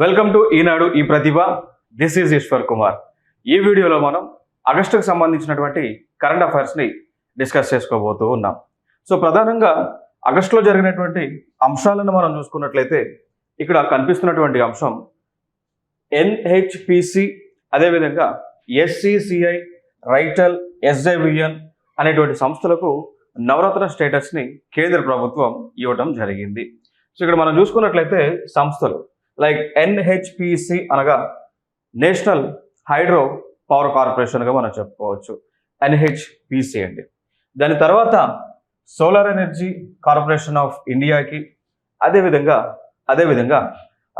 Welcome to Eenadu ఈ Pratibha. This is Eshwar Kumar. ఈ వీడియోలో మనం ఆగస్టుకు సంబంధించినటువంటి కరెంట్ అఫైర్స్ని డిస్కస్ చేసుకోబోతూ ఉన్నాం. సో ప్రధానంగా ఆగస్టులో జరిగినటువంటి అంశాలను మనం చూసుకున్నట్లయితే ఇక్కడ కనిపిస్తున్నటువంటి అంశం ఎన్హెచ్పిసి, అదేవిధంగా ఎస్సిసిఐ, రైటల్, ఎస్జేవిఎన్ అనేటువంటి సంస్థలకు నవరత్న స్టేటస్ని కేంద్ర ప్రభుత్వం ఇవ్వడం జరిగింది. సో ఇక్కడ మనం చూసుకున్నట్లయితే సంస్థలు లైక్ ఎన్హెచ్పిసి అనగా నేషనల్ హైడ్రో పవర్ కార్పొరేషన్గా మనం చెప్పుకోవచ్చు. ఎన్హెచ్పిసి అండి. దాని తర్వాత సోలార్ ఎనర్జీ కార్పొరేషన్ ఆఫ్ ఇండియాకి, అదేవిధంగా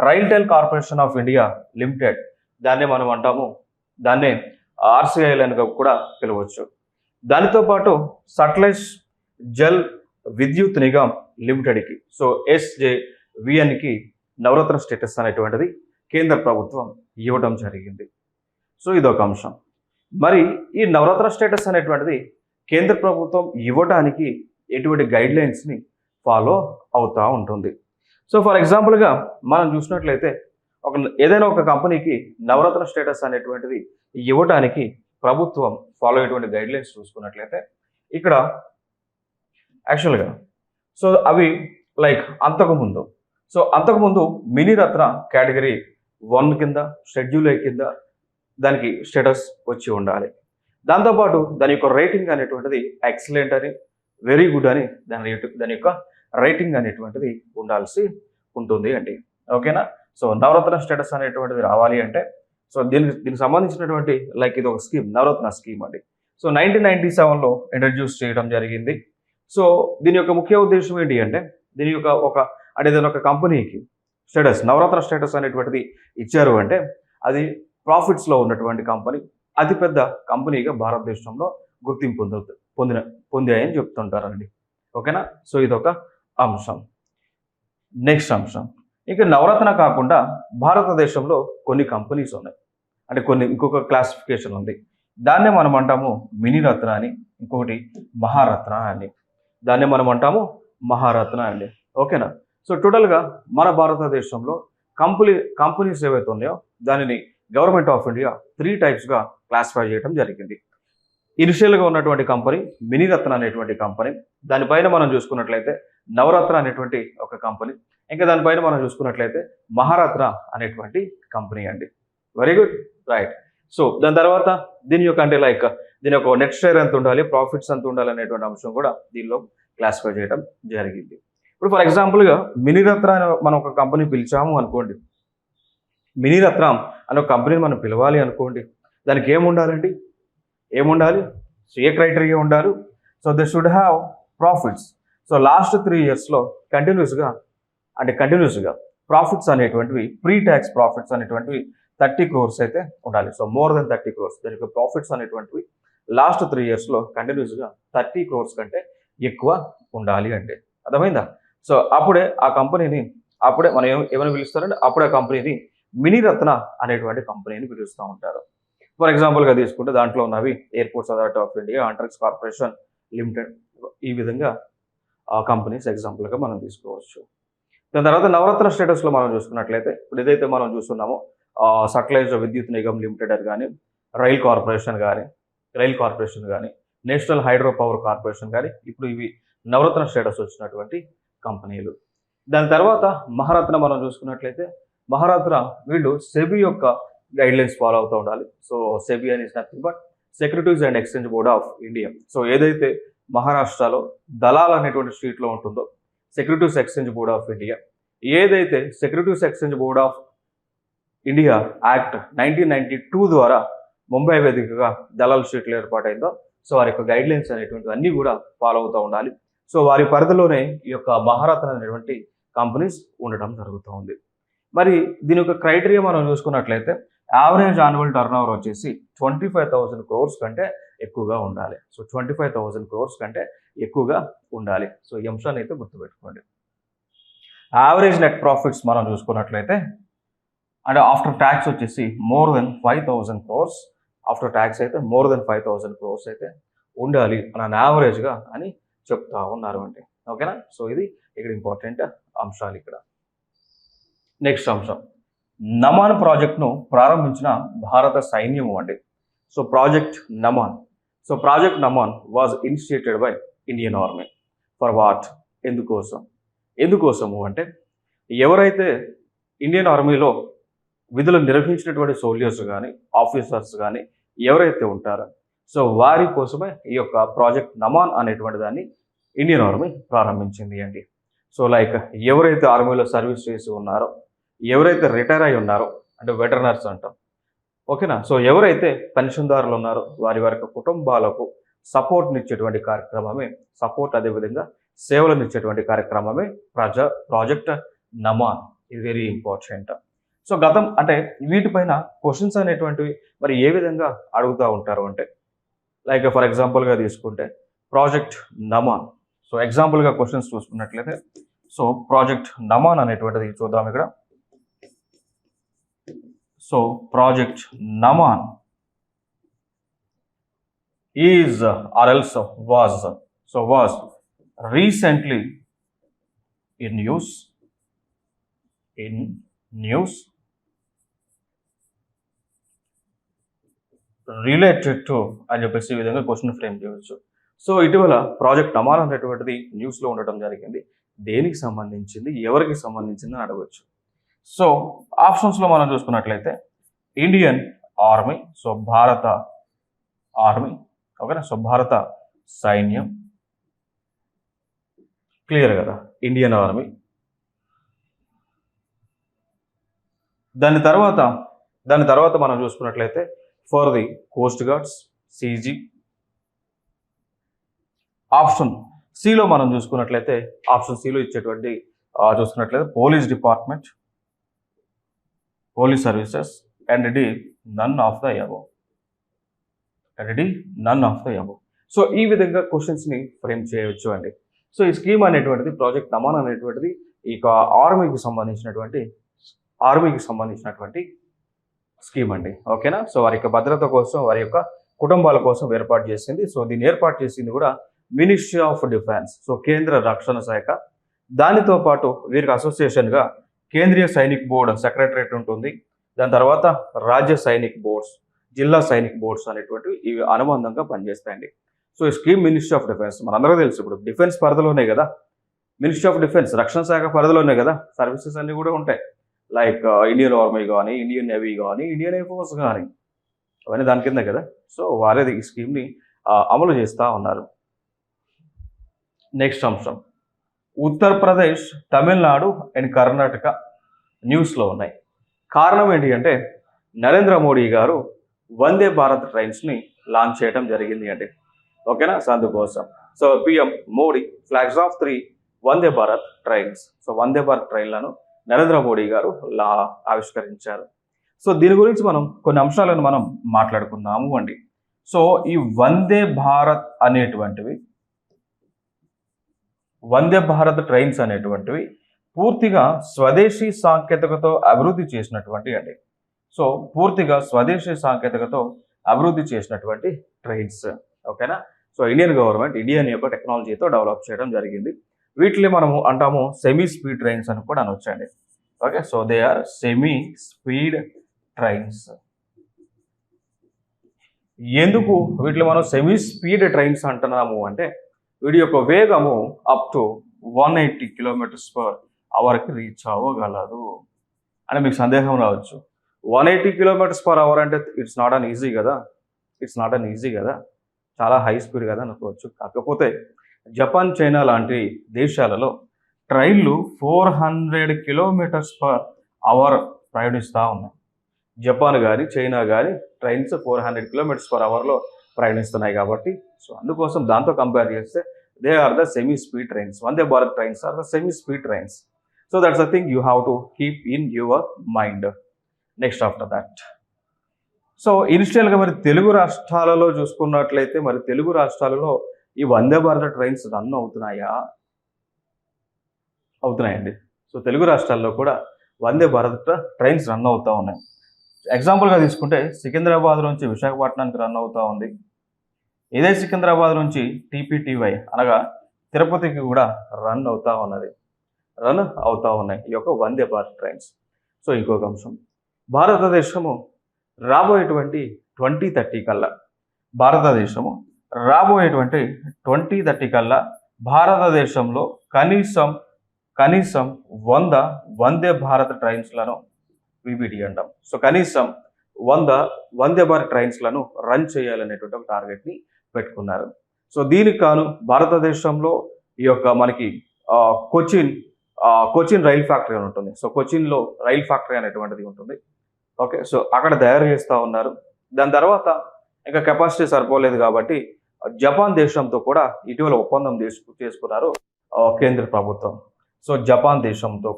RailTel corporation of India limited, దాన్నే ఆర్సిఐఎల్ అని కూడా పిలవచ్చు. దానితో పాటు సట్లెజ్ జల్ విద్యుత్ నిగమ్ లిమిటెడ్కి, సో ఎస్జేవిఎన్కి నవరత్న స్టేటస్ అనేటువంటిది కేంద్ర ప్రభుత్వం ఇవ్వడం జరిగింది. సో ఇదొక అంశం. మరి ఈ నవరత్న స్టేటస్ అనేటువంటిది కేంద్ర ప్రభుత్వం ఇవ్వడానికి ఎటువంటి గైడ్లైన్స్ని ఫాలో అవుతూ ఉంటుంది. సో ఫర్ ఎగ్జాంపుల్గా మనం చూసినట్లయితే ఏదైనా ఒక కంపెనీకి నవరత్న స్టేటస్ అనేటువంటిది ఇవ్వడానికి ప్రభుత్వం ఫాలో అయ్యేటువంటి గైడ్లైన్స్ చూసుకున్నట్లయితే ఇక్కడ యాక్చువల్గా సో అవి లైక్ అంతకుముందు మినీ రత్న కేటగిరీ 1 కింద, షెడ్యూల్ ఏ కింద దానికి స్టేటస్ వచ్చి ఉండాలి. దాంతోపాటు దాని యొక్క రేటింగ్ అనేటువంటిది ఎక్సలెంట్ అని, వెరీ గుడ్ అని దాని యొక్క రేటింగ్ అనేటువంటిది ఉండాల్సి ఉంటుంది అండి. ఓకేనా? సో నవరత్న స్టేటస్ అనేటువంటిది రావాలి అంటే సో దీనికి సంబంధించినటువంటి లైక్ ఇది ఒక స్కీమ్, నవరత్న స్కీమ్ అండి. సో 1997లో ఇంట్రడ్యూస్ చేయడం జరిగింది. సో దీని యొక్క ముఖ్య ఉద్దేశం ఏంటి అంటే దీని యొక్క ఏదైనా ఒక కంపెనీకి స్టేటస్, నవరత్న స్టేటస్ అనేటువంటిది ఇచ్చారు అంటే అది ప్రాఫిట్స్లో ఉన్నటువంటి కంపెనీ, అతిపెద్ద కంపెనీగా భారతదేశంలో గుర్తింపు పొందాయని చెప్తుంటారండి. ఓకేనా? సో ఇదొక అంశం. నెక్స్ట్ అంశం, ఇంకా నవరత్న కాకుండా భారతదేశంలో కొన్ని కంపెనీస్ ఉన్నాయి, అంటే ఇంకొక క్లాసిఫికేషన్ ఉంది. దాన్నే మనం అంటాము మినీ రత్న అని, ఇంకొకటి మహారత్న అని. మహారత్న అండి. ఓకేనా? సో టోటల్గా మన భారతదేశంలో కంపెనీస్ ఏవైతే ఉన్నాయో దానిని గవర్నమెంట్ ఆఫ్ ఇండియా 3 టైప్స్గా క్లాసిఫై చేయడం జరిగింది. ఇనిషియల్గా ఉన్నటువంటి కంపెనీ మినీ రత్న అనేటువంటి కంపెనీ, దానిపైన మనం చూసుకున్నట్లయితే నవరత్న అనేటువంటి ఒక కంపెనీ, ఇంకా దానిపైన మనం చూసుకున్నట్లయితే మహారత్న అనేటువంటి కంపెనీ అండి. Very good, right. సో దాని తర్వాత దీని యొక్క నెట్ షేర్ ఎంత ఉండాలి, ప్రాఫిట్స్ ఎంత ఉండాలి అనేటువంటి అంశం కూడా దీనిలో క్లాసిఫై చేయడం జరిగింది. ఇప్పుడు ఫర్ ఎగ్జాంపుల్గా మినీ రత్న అనే మనం ఒక కంపెనీ పిలిచాము అనుకోండి, మినీ రత్న అనే ఒక కంపెనీని మనం పిలవాలి అనుకోండి, దానికి ఏముండాలి? సో ఏ క్రైటీరియా ఉండాలి? So they should have profits. So last 3 ఇయర్స్లో కంటిన్యూస్గా ప్రాఫిట్స్ అనేటువంటివి, ప్రీ ట్యాక్స్ ప్రాఫిట్స్ అనేటువంటివి 30 crores అయితే ఉండాలి. సో మోర్ దెన్ 30 crores దానికి ప్రాఫిట్స్ అనేటువంటివి లాస్ట్ 3 ఇయర్స్లో కంటిన్యూస్గా 30 crores కంటే ఎక్కువ ఉండాలి అంటే. అర్థమైందా? సో అప్పుడే ఆ కంపెనీని మనం ఏమైనా పిలుస్తారంటే అప్పుడే ఆ కంపెనీని మినీ రత్న అనేటువంటి కంపెనీని పిలుస్తూ ఉంటారు. ఫర్ ఎగ్జాంపుల్గా తీసుకుంటే దాంట్లో ఉన్నవి airports authority of India, Antrix corporation limited, ఈ విధంగా ఆ కంపెనీస్ ఎగ్జాంపుల్గా మనం తీసుకోవచ్చు. దాని తర్వాత నవరత్న స్టేటస్లో మనం చూసుకున్నట్లయితే ఇప్పుడు ఏదైతే మనం చూస్తున్నామో సట్లెజ్ విద్యుత్ నిగమ్ లిమిటెడ్ కానీ, రైల్ కార్పొరేషన్ కానీ, నేషనల్ హైడ్రో పవర్ కార్పొరేషన్ కానీ, ఇప్పుడు ఇవి నవరత్న స్టేటస్ వచ్చినటువంటి కంపెనీలు. దాని తర్వాత మహారత్న మనం చూసుకున్నట్లయితే మహారత్న వీళ్ళు సెబీ యొక్క గైడ్లైన్స్ ఫాలో అవుతూ ఉండాలి. సో సెబీ అని nothing but securities and exchange board of India. So ఏదైతే మహారాష్ట్రలో దలాల్ అనేటువంటి స్ట్రీట్లో ఉంటుందో securities exchange board of India, ఏదైతే securities exchange board of India act 1992 ద్వారా ముంబై వేదికగా దలాల్ స్ట్రీట్లో ఏర్పాటైందో సో వారి యొక్క గైడ్లైన్స్ అనేటువంటివి అన్నీ కూడా ఫాలో అవుతూ ఉండాలి. సో వారి పరిధిలోనే ఈ యొక్క మహారత్న అనేటువంటి కంపెనీస్ ఉండటం జరుగుతూ ఉంది. మరి దీని యొక్క క్రైటీరియా మనం చూసుకున్నట్లయితే యావరేజ్ యాన్యువల్ టర్న్ ఓవర్ వచ్చేసి 25,000 crores కంటే ఎక్కువగా ఉండాలి. సో 25,000 crores కంటే ఎక్కువగా ఉండాలి. సో ఈ అంశాన్ని అయితే గుర్తుపెట్టుకోండి. యావరేజ్ నెట్ ప్రాఫిట్స్ మనం చూసుకున్నట్లయితే అంటే ఆఫ్టర్ ట్యాక్స్ వచ్చేసి more than 5,000 crores, after tax అయితే మోర్ దెన్ 5,000 crores అయితే ఉండాలి అని యావరేజ్గా అని చెప్తా ఉన్నారు అంటే. ఓకేనా? సో ఇది ఇక్కడ ఇంపార్టెంట్ అంశాలు. ఇక్కడ నెక్స్ట్ అంశం నమాన్ ప్రాజెక్ట్ను ప్రారంభించిన భారత సైన్యము అండి. So project Naman. So project Naman was initiated by Indian army. For what? ఎందుకోసము అంటే ఎవరైతే ఇండియన్ ఆర్మీలో విధులు నిర్వహించినటువంటి సోల్జర్స్ కానీ ఆఫీసర్స్ కానీ ఎవరైతే ఉంటారో సో వారి కోసమే ఈ యొక్క ప్రాజెక్ట్ నమాన్ అనేటువంటి దాన్ని ఇండియన్ ఆర్మీ ప్రారంభించింది అండి. సో లైక్ ఎవరైతే ఆర్మీలో సర్వీస్ చేసి ఉన్నారో, ఎవరైతే రిటైర్ అయి ఉన్నారో అంటే వెటర్నర్స్ అంటాం, ఓకేనా. సో ఎవరైతే పెన్షన్దారులు ఉన్నారో వారి కుటుంబాలకు సపోర్ట్నిచ్చేటువంటి కార్యక్రమమే అదేవిధంగా సేవలనిచ్చేటువంటి కార్యక్రమమే ప్రాజెక్ట్ నమాన్. ఇది వెరీ ఇంపార్టెంట్. సో గతం అంటే వీటిపైన క్వశ్చన్స్ అనేటువంటివి మరి ఏ విధంగా అడుగుతూ ఉంటారు అంటే లైక్ ఫర్ ఎగ్జాంపుల్గా తీసుకుంటే ప్రాజెక్ట్ నమాన్. సో ఎగ్జాంపుల్గా క్వశ్చన్స్ చూసుకున్నట్లయితే సో ప్రాజెక్ట్ నమాన్ అనేటువంటిది చూద్దాం ఇక్కడ. So project Naman is or else was recently in news related to అని చెప్పేసి ఈ విధంగా క్వశ్చన్ ఫ్రేమ్ చేయవచ్చు. సో ఇటీవల ప్రాజెక్ట్ నమాన్ అనేటువంటిది న్యూస్లో ఉండటం జరిగింది. దేనికి సంబంధించింది, ఎవరికి సంబంధించింది అని అడగవచ్చు. సో ఆప్షన్స్లో మనం చూసుకున్నట్లయితే ఇండియన్ ఆర్మీ, సో భారత ఆర్మీ, ఓకేనా. సో భారత సైన్యం, క్లియర్ కదా, ఇండియన్ ఆర్మీ. దాని తర్వాత మనం చూసుకున్నట్లయితే for the coast guards, CG. Option సిలో మనం చూసుకున్నట్లయితే ఆప్షన్ సిలో ఇచ్చేటువంటి చూసుకున్నట్లయితే police department, police services and D none of the above. So ఈ విధంగా క్వశ్చన్స్ని ఫ్రేమ్ చేయవచ్చు అండి. సో ఈ స్కీమ్ అనేటువంటిది ప్రాజెక్ట్ నమాన్ అనేటువంటిది ఈ ఆర్మీకి సంబంధించినటువంటి స్కీమ్ అండి, ఓకేనా. సో వారి యొక్క భద్రత కోసం, వారి యొక్క కుటుంబాల కోసం ఏర్పాటు చేసింది. సో దీన్ని ఏర్పాటు చేసింది కూడా మినిస్ట్రీ ఆఫ్ డిఫెన్స్, సో కేంద్ర రక్షణ శాఖ. దానితో పాటు వీరికి అసోసియేషన్గా కేంద్రీయ సైనిక్ బోర్డు సెక్రటరేట్ ఉంటుంది. దాని తర్వాత రాజ్య సైనిక్ బోర్డ్స్, జిల్లా సైనిక్ బోర్డ్స్ అనేటువంటివి ఇవి అనుబంధంగా పనిచేస్తాయండి. సో ఈ స్కీమ్ మినిస్ట్రీ ఆఫ్ డిఫెన్స్ మనందరూ తెలుసు, ఇప్పుడు డిఫెన్స్ పరిధిలోనే కదా, మినిస్ట్రీ ఆఫ్ డిఫెన్స్ రక్షణ శాఖ పరిధిలోనే కదా సర్వీసెస్ అన్నీ కూడా ఉంటాయి. లైక్ ఇండియన్ ఆర్మీ కానీ, ఇండియన్ నేవీ కానీ, ఇండియన్ ఎయిర్ ఫోర్స్ కానీ, అవన్నీ దాని కింద కదా. సో వారే ఈ స్కీమ్ని అమలు చేస్తూ ఉన్నారు. నెక్స్ట్ అంశం, ఉత్తరప్రదేశ్, తమిళనాడు అండ్ కర్ణాటక న్యూస్లో ఉన్నాయి. కారణం ఏంటి అంటే నరేంద్ర మోడీ గారు వందే భారత్ ట్రైన్స్ని లాంచ్ చేయడం జరిగింది అండి, ఓకేనా. సో అందుకోసం so PM Modi flags off 3 Vande Bharat trains. So Vande Bharat ట్రైన్లను నరేంద్ర మోడీ గారు ఆవిష్కరించారు. సో దీని గురించి మనం కొన్ని అంశాలను మనం మాట్లాడుకుందాము అండి. సో ఈ వందే భారత్ ట్రైన్స్ అనేటువంటివి పూర్తిగా స్వదేశీ సాంకేతికతో అభివృద్ధి చేసినటువంటి అండి. సో పూర్తిగా స్వదేశీ సాంకేతికతో అభివృద్ధి చేసినటువంటి ట్రైన్స్, ఓకేనా. సో ఇండియన్ గవర్నమెంట్ ఇండియన్ యొక్క టెక్నాలజీతో డెవలప్ చేయడం జరిగింది. వీటిని మనము అంటాము సెమీ స్పీడ్ ట్రైన్స్ అని కూడా అనొచ్చండి, okay. So they are semi speed trains. ఎందుకు వీటిని మనం సెమీ స్పీడ్ ట్రైన్స్ అంటున్నాము అంటే వీటి యొక్క వేగము అప్ టు 180 km/h రీచ్ అవ్వగలదు అని మీకు సందేహం రావచ్చు. 180 km/h అంటే ఇట్స్ నాట్ అన్ ఈజీ కదా, చాలా హై స్పీడ్ కదా అనుకోవచ్చు. కాకపోతే జపాన్, చైనా లాంటి దేశాలలో ట్రైన్లు 400 km/h ప్రయాణిస్తూ ఉన్నాయి. జపాన్ కానీ, చైనా కానీ ట్రైన్స్ 400 km/h ప్రయాణిస్తున్నాయి కాబట్టి సో అందుకోసం దాంతో కంపేర్ చేస్తే they are the semi speed trains. Vande Bharat trains are the semi speed trains. So that's the thing you have to keep in your mind. Next after that so ఇనిషియల్గా మరి తెలుగు రాష్ట్రాలలో చూసుకున్నట్లయితే మరి తెలుగు రాష్ట్రాలలో ఈ వందే భారత్ ట్రైన్స్ రన్ అవుతున్నాయండి. సో తెలుగు రాష్ట్రాల్లో కూడా వందే భారత్ ట్రైన్స్ రన్ అవుతూ ఉన్నాయి. ఎగ్జాంపుల్గా తీసుకుంటే సికింద్రాబాద్ నుంచి విశాఖపట్నానికి రన్ అవుతూ ఉంది. ఇదే సికింద్రాబాద్ నుంచి TPTY అనగా తిరుపతికి కూడా రన్ అవుతూ ఉన్నాయి ఈ యొక్క వందే భారత్ ట్రైన్స్. సో ఇంకొక అంశం, భారతదేశము రాబోయేటువంటి 2030 కల్లా భారతదేశము రాబోయేటువంటి 2030 కల్లా భారతదేశంలో కనీసం 100 వందే భారత్ ట్రైన్స్లను విబిటి అంటాం. సో కనీసం 100 వందే భారత్ ట్రైన్స్లను రన్ చేయాలనేటువంటి ఒక టార్గెట్ని పెట్టుకున్నారు. సో దీనికి కాను భారతదేశంలో ఈ యొక్క మనకి కొచ్చిన్ రైల్ ఫ్యాక్టరీ అని ఉంటుంది. సో కొచ్చిన్లో రైల్ ఫ్యాక్టరీ అనేటువంటిది ఉంటుంది. ఓకే, సో అక్కడ తయారు చేస్తూ ఉన్నారు. దాని తర్వాత ఇంకా కెపాసిటీ సరిపోలేదు కాబట్టి జపాన్ దేశంతో కూడా ఇటీవల ఒప్పందం చేసుకున్నారు కేంద్ర ప్రభుత్వం. సో జపాన్ దేశంతో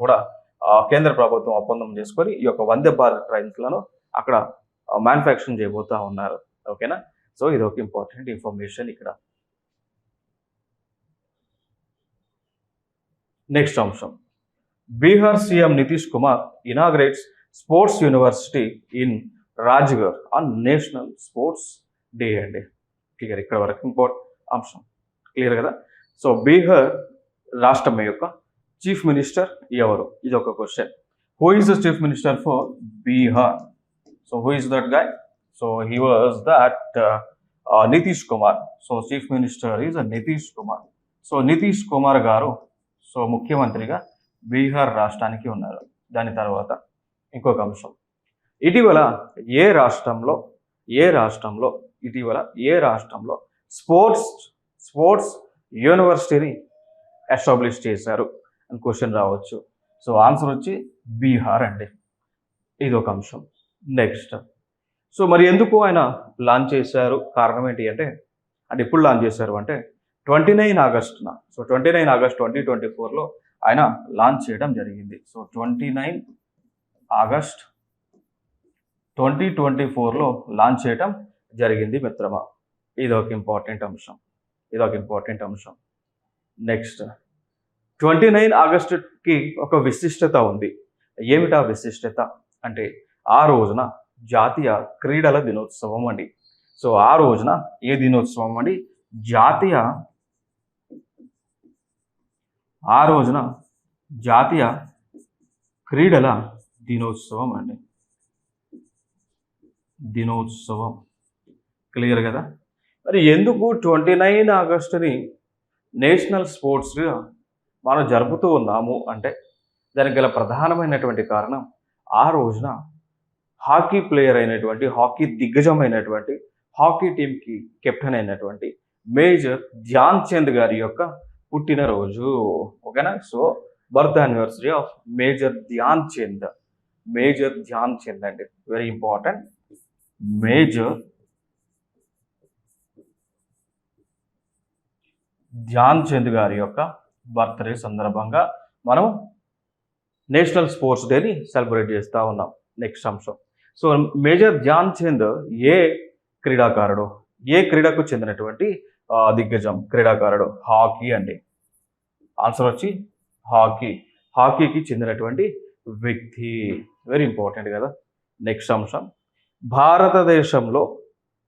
కూడా కేంద్ర ప్రభుత్వం ఒప్పందం చేసుకొని ఈ యొక్క వందే భారత్ ట్రైన్స్లను అక్కడ మ్యానుఫ్యాక్చరింగ్ చేయబోతా ఉన్నారు. ఓకేనా, సో ఇది ఒక ఇంపార్టెంట్ ఇన్ఫర్మేషన్ ఇక్కడ. నెక్స్ట్ అంశం, Bihar CM Nitish Kumar inaugurates sports university in Rajgir on national sports day అండి. క్లియర్, ఇక్కడ వరకు ఇంపార్టెంట్ అంశం క్లియర్ కదా. సో బీహార్ రాష్ట్రం యొక్క చీఫ్ మినిస్టర్ ఎవరు, ఇది ఒక question. Who is the chief minister for Bihar? So who is that guy? So he was that Nitish Kumar. So chief minister is Nitish Kumar. So Nitish Kumar గారు సో ముఖ్యమంత్రిగా బీహార్ రాష్ట్రానికి ఉన్నారు. దాని తర్వాత ఇంకొక అంశం, ఇటీవల ఏ రాష్ట్రంలో స్పోర్ట్స్ యూనివర్సిటీని ఎస్టాబ్లిష్ చేశారు అని క్వశ్చన్ రావచ్చు. సో ఆన్సర్ వచ్చి బీహార్ అండి. ఇది ఒక అంశం. నెక్స్ట్, సో మరి ఎందుకు ఆయన లాంచ్ చేశారు, కారణం ఏంటి అంటే ఎప్పుడు లాంచ్ చేశారు అంటే 29 ఆగస్టున. సో 29 ఆగస్ట్ 2024లో ఆయన లాంచ్ చేయడం జరిగింది. సో 29 ఆగస్ట్ 2024లో లాంచ్ చేయడం జరిగింది మిత్రమా. ఇది ఒక ఇంపార్టెంట్ అంశం. నెక్స్ట్, 29 ఆగస్టుకి ఒక విశిష్టత ఉంది. ఏమిటా విశిష్టత అంటే ఆ రోజున జాతీయ క్రీడల దినోత్సవం అండి. సో ఆ రోజున ఏ దినోత్సవం అండి? జాతీయ క్రీడల దినోత్సవం అండి. క్లియర్ కదా. మరి ఎందుకు 29 ఆగస్టుని నేషనల్ స్పోర్ట్స్గా మనం జరుపుతూ ఉన్నాము అంటే దానికి గల ప్రధానమైనటువంటి కారణం, ఆ రోజున హాకీ ప్లేయర్ అయినటువంటి, హాకీ దిగ్గజమైనటువంటి, హాకీ టీంకి కెప్టెన్ అయినటువంటి మేజర్ ధ్యాన్ చంద్ గారి యొక్క పుట్టినరోజు. ఓకేనా. So birth anniversary of major Dhyan Chand అండి, very important. Major Dhyan Chand గారి యొక్క బర్త్డే సందర్భంగా మనం నేషనల్ స్పోర్ట్స్ డేని సెలబ్రేట్ చేస్తూ ఉన్నాం. నెక్స్ట్ అంశం, సో మేజర్ ధ్యాన్ చంద్ ఏ క్రీడకు చెందినటువంటి దిగ్గజం క్రీడాకారుడు? హాకీ అండి. ఆన్సర్ వచ్చి హాకీకి చెందినటువంటి వ్యక్తి. వెరీ ఇంపార్టెంట్ కదా. నెక్స్ట్ అంశం, భారతదేశంలో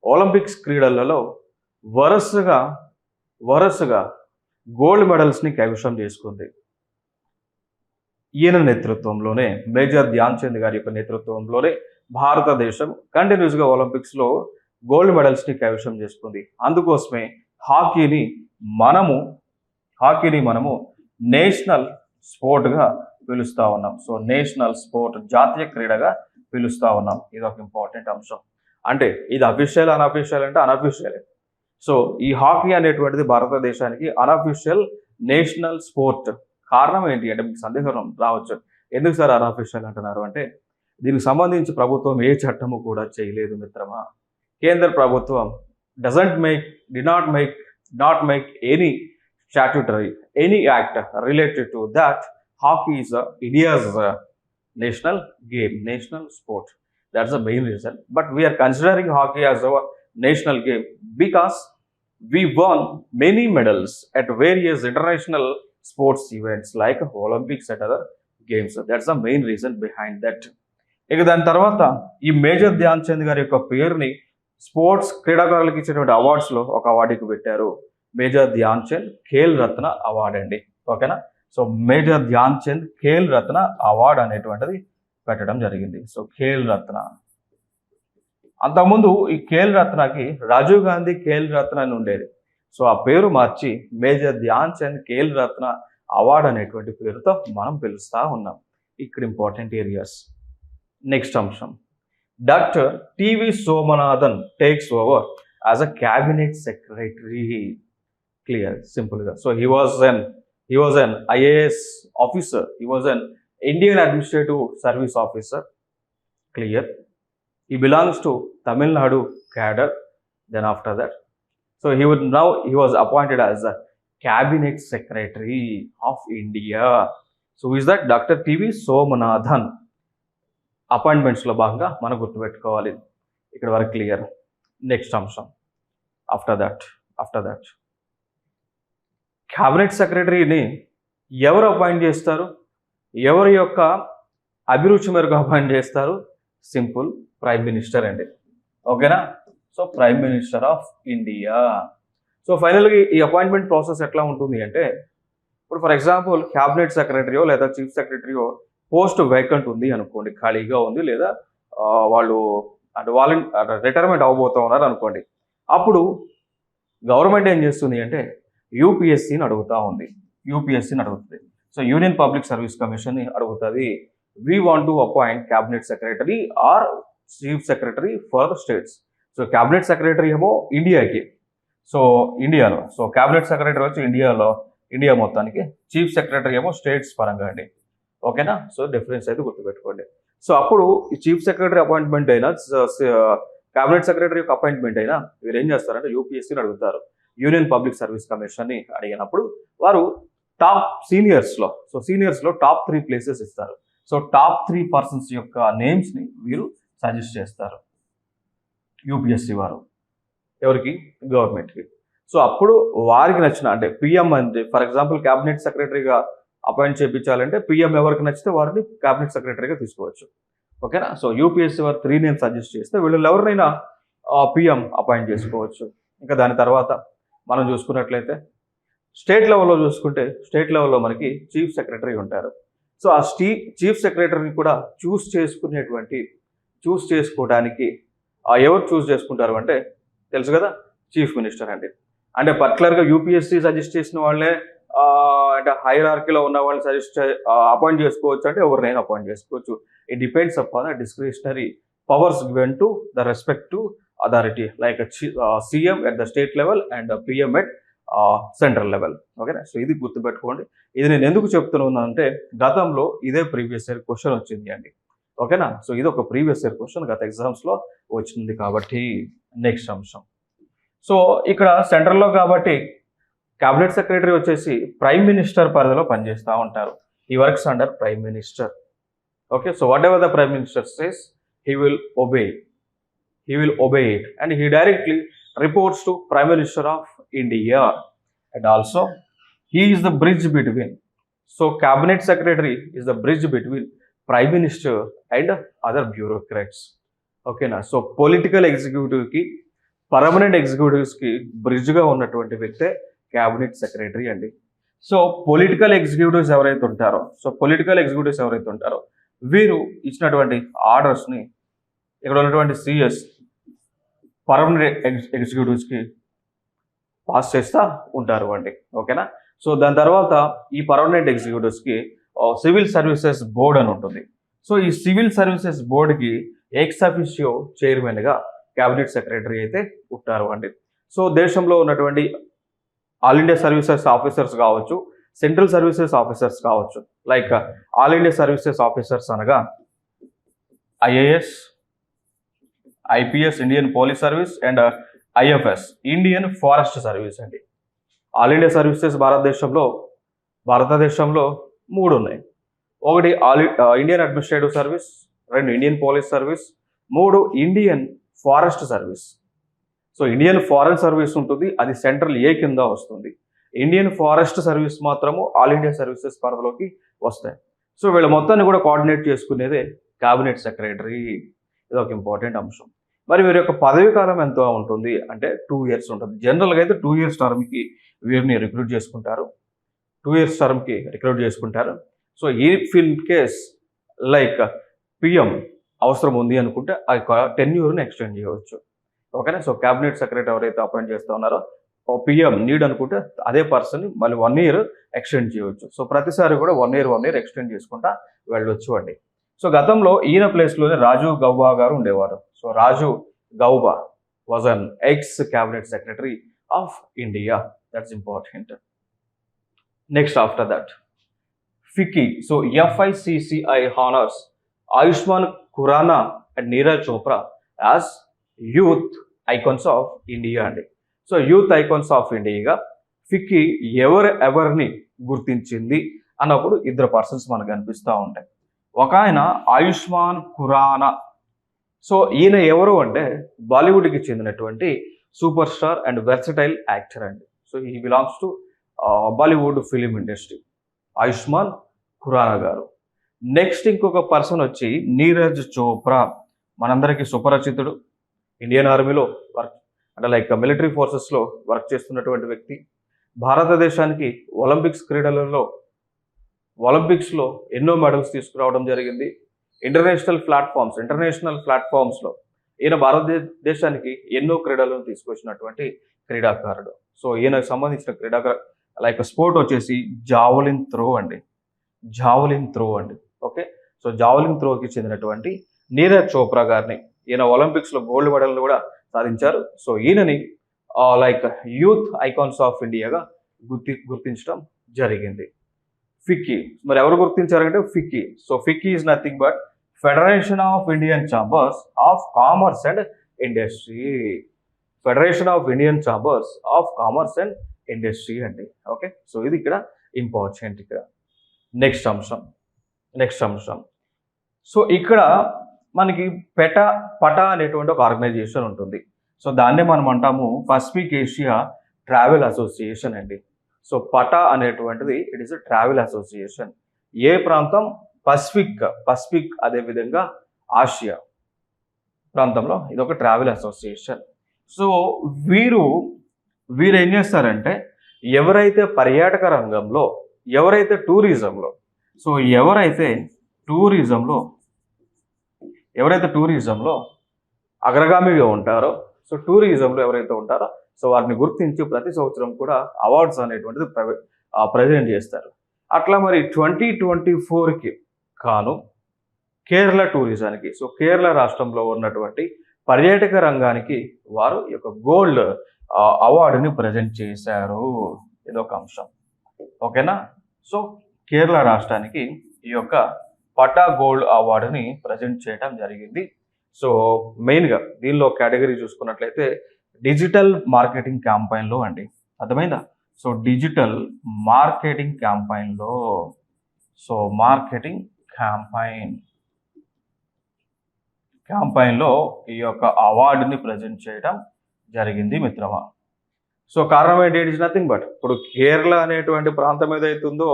ఒలింపిక్స్ క్రీడలలో వరుసగా గోల్డ్ మెడల్స్ని కైవసం చేసుకుంది. ఈయన నేతృత్వంలోనే, మేజర్ ధ్యాన్ చంద్ గారి యొక్క నేతృత్వంలోనే భారతదేశం కంటిన్యూస్గా ఒలింపిక్స్లో గోల్డ్ మెడల్స్ని కైవసం చేసుకుంది. అందుకోసమే హాకీని మనము నేషనల్ స్పోర్ట్గా పిలుస్తూ ఉన్నాం. సో నేషనల్ స్పోర్ట్, జాతీయ క్రీడగా పిలుస్తూ ఉన్నాం. ఇది ఒక ఇంపార్టెంట్ అంశం. అంటే ఇది అఫీషియల్, అనఫీషియల్ అంటే అనఫీషియల్. సో ఈ హాకీ అనేటువంటిది భారతదేశానికి అనఫీషియల్ నేషనల్ స్పోర్ట్. కారణం ఏంటి అంటే మీకు సందేహం రావచ్చు, ఎందుకు సార్ అనఫీషియల్ అంటున్నారు అంటే దీనికి సంబంధించి ప్రభుత్వం ఏ చట్టము కూడా చేయలేదు మిత్రమా. కేంద్ర ప్రభుత్వం did not make any statutory, any act related to that. Hockey is India's national game, national sport. That's the main reason. But we are considering hockey as our national game because we won many medals at various international sports events like Olympics and other games. That's the main reason behind that. ఇక దాని తర్వాత ఈ major Dhyan Chand గారి యొక్క పేరుని sports క్రీడాకారులకు ఇచ్చేటువంటి అవార్డ్స్లో ఒక అవార్డుకి పెట్టారు. మేజర్ ధ్యాన్ చంద్ ఖేల్ రత్న అవార్డ్ అండి. ఓకేనా. So major Dhyan Chand Khel Ratna award అనేటువంటిది పెట్టడం జరిగింది. సో ఖేల్ రత్న. అంతకుముందు ఈ ఖేల్ రత్నకి రాజీవ్ గాంధీ ఖేల్ రత్న అని ఉండేది. సో ఆ పేరు మార్చి మేజర్ ధ్యాన్ చంద్ ఖేల్ రత్న అవార్డ్ అనేటువంటి పేరుతో మనం పిలుస్తా ఉన్నాం. ఇక్కడ ఇంపార్టెంట్ ఏరియాస్. నెక్స్ట్ అంశం, doctor TV Somanathan takes over as a cabinet secretary. Clear, సింపుల్గా. So he was an IAS officer. He was an Indian Administrative Service officer. Clear. He belongs to Tamil Nadu cadre. Then after that, so he was appointed as a cabinet secretary of India. So is that Dr. TV Somanathan. Appointments లో భాగంగా మనం గుర్తుపెట్టుకోవాలి. ఇక్కడ వరకు clear. Next అంశం, after that cabinet సెక్రటరీని ఎవరు appoint చేస్తారు, ఎవరి యొక్క అభిరుచి మేరకు అపాయింట్ చేస్తారు? సింపుల్, ప్రైమ్ మినిస్టర్ అండి. ఓకేనా? So prime minister of India. So ఫైనల్గా ఈ అపాయింట్మెంట్ ప్రాసెస్ ఎట్లా ఉంటుంది అంటే, ఇప్పుడు ఫర్ ఎగ్జాంపుల్ క్యాబినెట్ సెక్రటరీయో లేదా చీఫ్ సెక్రటరీయో పోస్ట్ వేకెంట్ ఉంది అనుకోండి, ఖాళీగా ఉంది, లేదా వాళ్ళు రిటైర్మెంట్ అవ్వబోతూ ఉన్నారు అనుకోండి. అప్పుడు గవర్నమెంట్ ఏం చేస్తుంది అంటే యూపీఎస్సీని అడుగుతుంది. So union public service commission అడుగుతుంది, we want to appoint cabinet secretary or chief secretary for the states. So cabinet secretary ఏమో ఇండియాకి, సో ఇండియాలో, సో క్యాబినెట్ సెక్రటరీ వచ్చి ఇండియా మొత్తానికి, చీఫ్ సెక్రటరీ ఏమో స్టేట్స్ పరంగా అండి. ఓకేనా? సో డిఫరెన్స్ అయితే గుర్తుపెట్టుకోండి. సో అప్పుడు ఈ చీఫ్ సెక్రటరీ అపాయింట్మెంట్ అయినా క్యాబినెట్ సెక్రటరీ యొక్క అపాయింట్మెంట్ అయినా వీరు ఏం చేస్తారంటే యూపీఎస్సీని అడుగుతారు. యూనియన్ పబ్లిక్ సర్వీస్ కమిషన్ని అడిగినప్పుడు వారు టాప్ సీనియర్స్లో టాప్ 3 ప్లేసెస్ ఇస్తారు. సో టాప్ 3 పర్సన్స్ యొక్క నేమ్స్ని వీరు సజెస్ట్ చేస్తారు యూపీఎస్సీ వారు. ఎవరికి? గవర్నమెంట్కి. సో అప్పుడు వారికి నచ్చిన, అంటే పిఎం అంటే ఫర్ ఎగ్జాంపుల్ క్యాబినెట్ సెక్రటరీగా అపాయింట్ చేయించాలంటే పిఎం ఎవరికి నచ్చితే వారిని క్యాబినెట్ సెక్రటరీగా తీసుకోవచ్చు. ఓకేనా? సో యూపీఎస్సీ వారు 3 నేమ్స్ సజెస్ట్ చేస్తే వీళ్ళు ఎవరినైనా పిఎం అపాయింట్ చేసుకోవచ్చు. ఇంకా దాని తర్వాత మనం చూసుకున్నట్లయితే స్టేట్ లెవెల్లో మనకి చీఫ్ సెక్రటరీ ఉంటారు. సో ఆ చీఫ్ సెక్రటరీని కూడా చూస్ చేసుకోవడానికి ఎవరు చూస్ చేసుకుంటారు అంటే తెలుసు కదా, చీఫ్ మినిస్టర్ అండి. అంటే పర్టికులర్గా యూపీఎస్సీ సజెస్ట్ చేసిన వాళ్ళే అంటే హైరార్కీలో ఉన్న వాళ్ళని అపాయింట్ చేసుకోవచ్చు అంటే ఎవరినైనా అపాయింట్ చేసుకోవచ్చు. It depends upon the discretionary powers given to the respective authority like CM at the state level and PM at central level. ఓకేనా? సో ఇది గుర్తుపెట్టుకోండి. ఇది నేను ఎందుకు చెప్తున్నాను అంటే గతంలో ఇదే ప్రీవియస్ ఇయర్ క్వశ్చన్ వచ్చింది అండి. ఓకేనా? సో ఇది ఒక ప్రీవియస్ ఇయర్ క్వశ్చన్ గత ఎగ్జామ్స్లో వచ్చింది కాబట్టి. నెక్స్ట్ అంశం, సో ఇక్కడ సెంట్రల్లో కాబట్టి క్యాబినెట్ సెక్రటరీ వచ్చేసి ప్రైమ్ మినిస్టర్ పరిధిలో పనిచేస్తూ ఉంటారు. ఈ works under prime minister. Okay, so what ever the prime minister says he will obey it and he directly reports to Prime Minister of India, and also he is the bridge between, so cabinet secretary is the bridge between Prime Minister and other bureaucrats. Okay na, so political executive ki permanent executives ki bridge ga ఉన్నటువంటి వ్యక్తే cabinet secretary అండి. So political executives ఎవరైతే ఉంటారో వీరు ఇచ్చినటువంటి ఆర్డర్స్ని ఇక్కడ ఉన్నటువంటి CS permanent ఎగ్జిక్యూటివ్స్కి pass చేస్తూ ఉంటారు అండి. ఓకేనా? సో దాని తర్వాత ఈ పర్మనెంట్ ఎగ్జిక్యూటివ్స్కి సివిల్ సర్వీసెస్ బోర్డ్ అని ఉంటుంది. సో ఈ సివిల్ సర్వీసెస్ బోర్డుకి ఎక్స్ అఫిషియో చైర్మన్గా క్యాబినెట్ సెక్రటరీ అయితే ఉంటారు అండి. సో దేశంలో ఉన్నటువంటి ఆల్ ఇండియా సర్వీసెస్ ఆఫీసర్స్ కావచ్చు, సెంట్రల్ సర్వీసెస్ ఆఫీసర్స్ కావచ్చు, like all India services officers అనగా IAS, IPS Indian police service and IFS Indian forest service అండి. ఆల్ ఇండియా సర్వీసెస్ భారతదేశంలో 3 ఉన్నాయి. 1 Indian administrative service, 2 Indian police service, 3 Indian forest service. So Indian forest service ఉంటుంది, అది central ఏ కింద వస్తుంది. Indian forest service మాత్రము all India services పరిధిలోకి వస్తాయి. సో వీళ్ళ మొత్తాన్ని కూడా కోఆర్డినేట్ చేసుకునేదే క్యాబినెట్ సెక్రటరీ. ఇది ఒక ఇంపార్టెంట్ అంశం. మరి వీరి యొక్క పదవి కాలం ఎంత ఉంటుంది అంటే 2 years ఉంటుంది. జనరల్గా అయితే 2 years టర్మ్కి వీరిని రిక్రూట్ చేసుకుంటారు. 2 years టర్మ్కి రిక్రూట్ చేసుకుంటారు. So if in case like PM అవసరం ఉంది అనుకుంటే ఆ యొక్క టెన్యూర్ని ఎక్స్టెండ్ చేయవచ్చు. ఓకేనా. సో క్యాబినెట్ సెక్రటరీ ఎవరైతే అపాయింట్ చేస్తూ ఉన్నారో పిఎం నీడ్ అనుకుంటే అదే పర్సన్ మళ్ళీ 1 year ఎక్స్టెండ్ చేయవచ్చు. సో ప్రతిసారి కూడా 1 year ఎక్స్టెండ్ చేసుకుంటా వెళ్ళొచ్చు అండి. సో గతంలో ఈయన ప్లేస్లోనే రాజీవ్ గౌబా గారు ఉండేవారు. So Rajiv Gauba was an ex cabinet secretary of India. That's important. Next after that FICCI. So FICCI honors Ayushmann Khurrana and Neeraj Chopra as youth icons of India అండి. సో యూత్ ఐకాన్స్ ఆఫ్ ఇండియాగా FICCI ఎవరిని గుర్తించింది అన్నప్పుడు ఇద్దరు persons మనకు కనిపిస్తూ ఉంటాయి. ఒక ఆయన ఆయుష్మాన్ ఖురానా. సో ఈయన ఎవరు అంటే బాలీవుడ్కి చెందినటువంటి super star and versatile actor అండి. So he belongs to Bollywood film industry, Ayushmann Khurrana గారు. నెక్స్ట్ ఇంకొక పర్సన్ వచ్చి నీరజ్ చోప్రా. మనందరికీ సుపరిచితుడు. ఇండియన్ ఆర్మీలో వర్క్ అంటే లైక్ మిలిటరీ ఫోర్సెస్లో వర్క్ చేస్తున్నటువంటి వ్యక్తి. భారతదేశానికి ఒలింపిక్స్లో ఎన్నో మెడల్స్ తీసుకురావడం జరిగింది. ఇంటర్నేషనల్ ప్లాట్ఫామ్స్లో ఈయన భారతదేశానికి ఎన్నో క్రీడలను తీసుకొచ్చినటువంటి క్రీడాకారుడు. సో ఈయనకు సంబంధించిన లైక్ స్పోర్ట్ వచ్చేసి జావలిన్ త్రో అండి. ఓకే. సో జావలిన్ త్రోకి చెందినటువంటి నీరజ్ చోప్రా గారిని ఈయన ఒలింపిక్స్లో గోల్డ్ మెడల్ని కూడా సాధించారు. సో ఈయనని లైక్ యూత్ ఐకాన్స్ ఆఫ్ ఇండియాగా గుర్తించడం జరిగింది. FICCI మరి ఎవరు గుర్తించారంటే FICCI. So FICCI is nothing but federation of Indian chambers of commerce and industry అండి. ఓకే. సో ఇది ఇక్కడ ఇంపార్టెంట్. ఇక్కడ నెక్స్ట్ అంశం. సో ఇక్కడ మనకి పటా అనేటువంటి ఒక ఆర్గనైజేషన్ ఉంటుంది. సో దాన్నే మనం అంటాము పసిఫిక్ ఏషియా ట్రావెల్ అసోసియేషన్ అండి. సో పటా అనేటువంటిది ఇట్ ఈస్ ట్రావెల్ అసోసియేషన్. ఏ ప్రాంతం? పసిఫిక్ అదేవిధంగా ఆసియా ప్రాంతంలో ఇది ఒక ట్రావెల్ అసోసియేషన్. సో వీరు ఏం చేస్తారంటే ఎవరైతే పర్యాటక రంగంలో, ఎవరైతే టూరిజంలో అగ్రగామిగా ఉంటారో, సో టూరిజంలో ఎవరైతే ఉంటారో సో వారిని గుర్తించి ప్రతి సంవత్సరం కూడా అవార్డ్స్ అనేటువంటిది ప్రజెంట్ చేస్తారు. అట్లా మరి 2024కి కాను కేరళ టూరిజానికి, సో కేరళ రాష్ట్రంలో ఉన్నటువంటి పర్యాటక రంగానికి వారు ఈ యొక్క గోల్డ్ అవార్డుని ప్రజెంట్ చేశారు. ఇదొక అంశం. ఓకేనా. సో కేరళ రాష్ట్రానికి ఈ యొక్క పటా గోల్డ్ అవార్డుని ప్రజెంట్ చేయడం జరిగింది. సో మెయిన్గా దీనిలో కేటగిరీ చూసుకున్నట్లయితే డిజిటల్ మార్కెటింగ్ క్యాంపైన్లో అండి. అర్థమైందా? సో డిజిటల్ మార్కెటింగ్ క్యాంపైన్లో క్యాంపైన్లో ఈ యొక్క అవార్డుని ప్రజెంట్ చేయడం జరిగింది మిత్రమా. సో కారణం ఏంటి? ఇట్ ఇస్ నథింగ్ బట్ ఇప్పుడు కేరళ అనేటువంటి ప్రాంతం ఏదైతుందో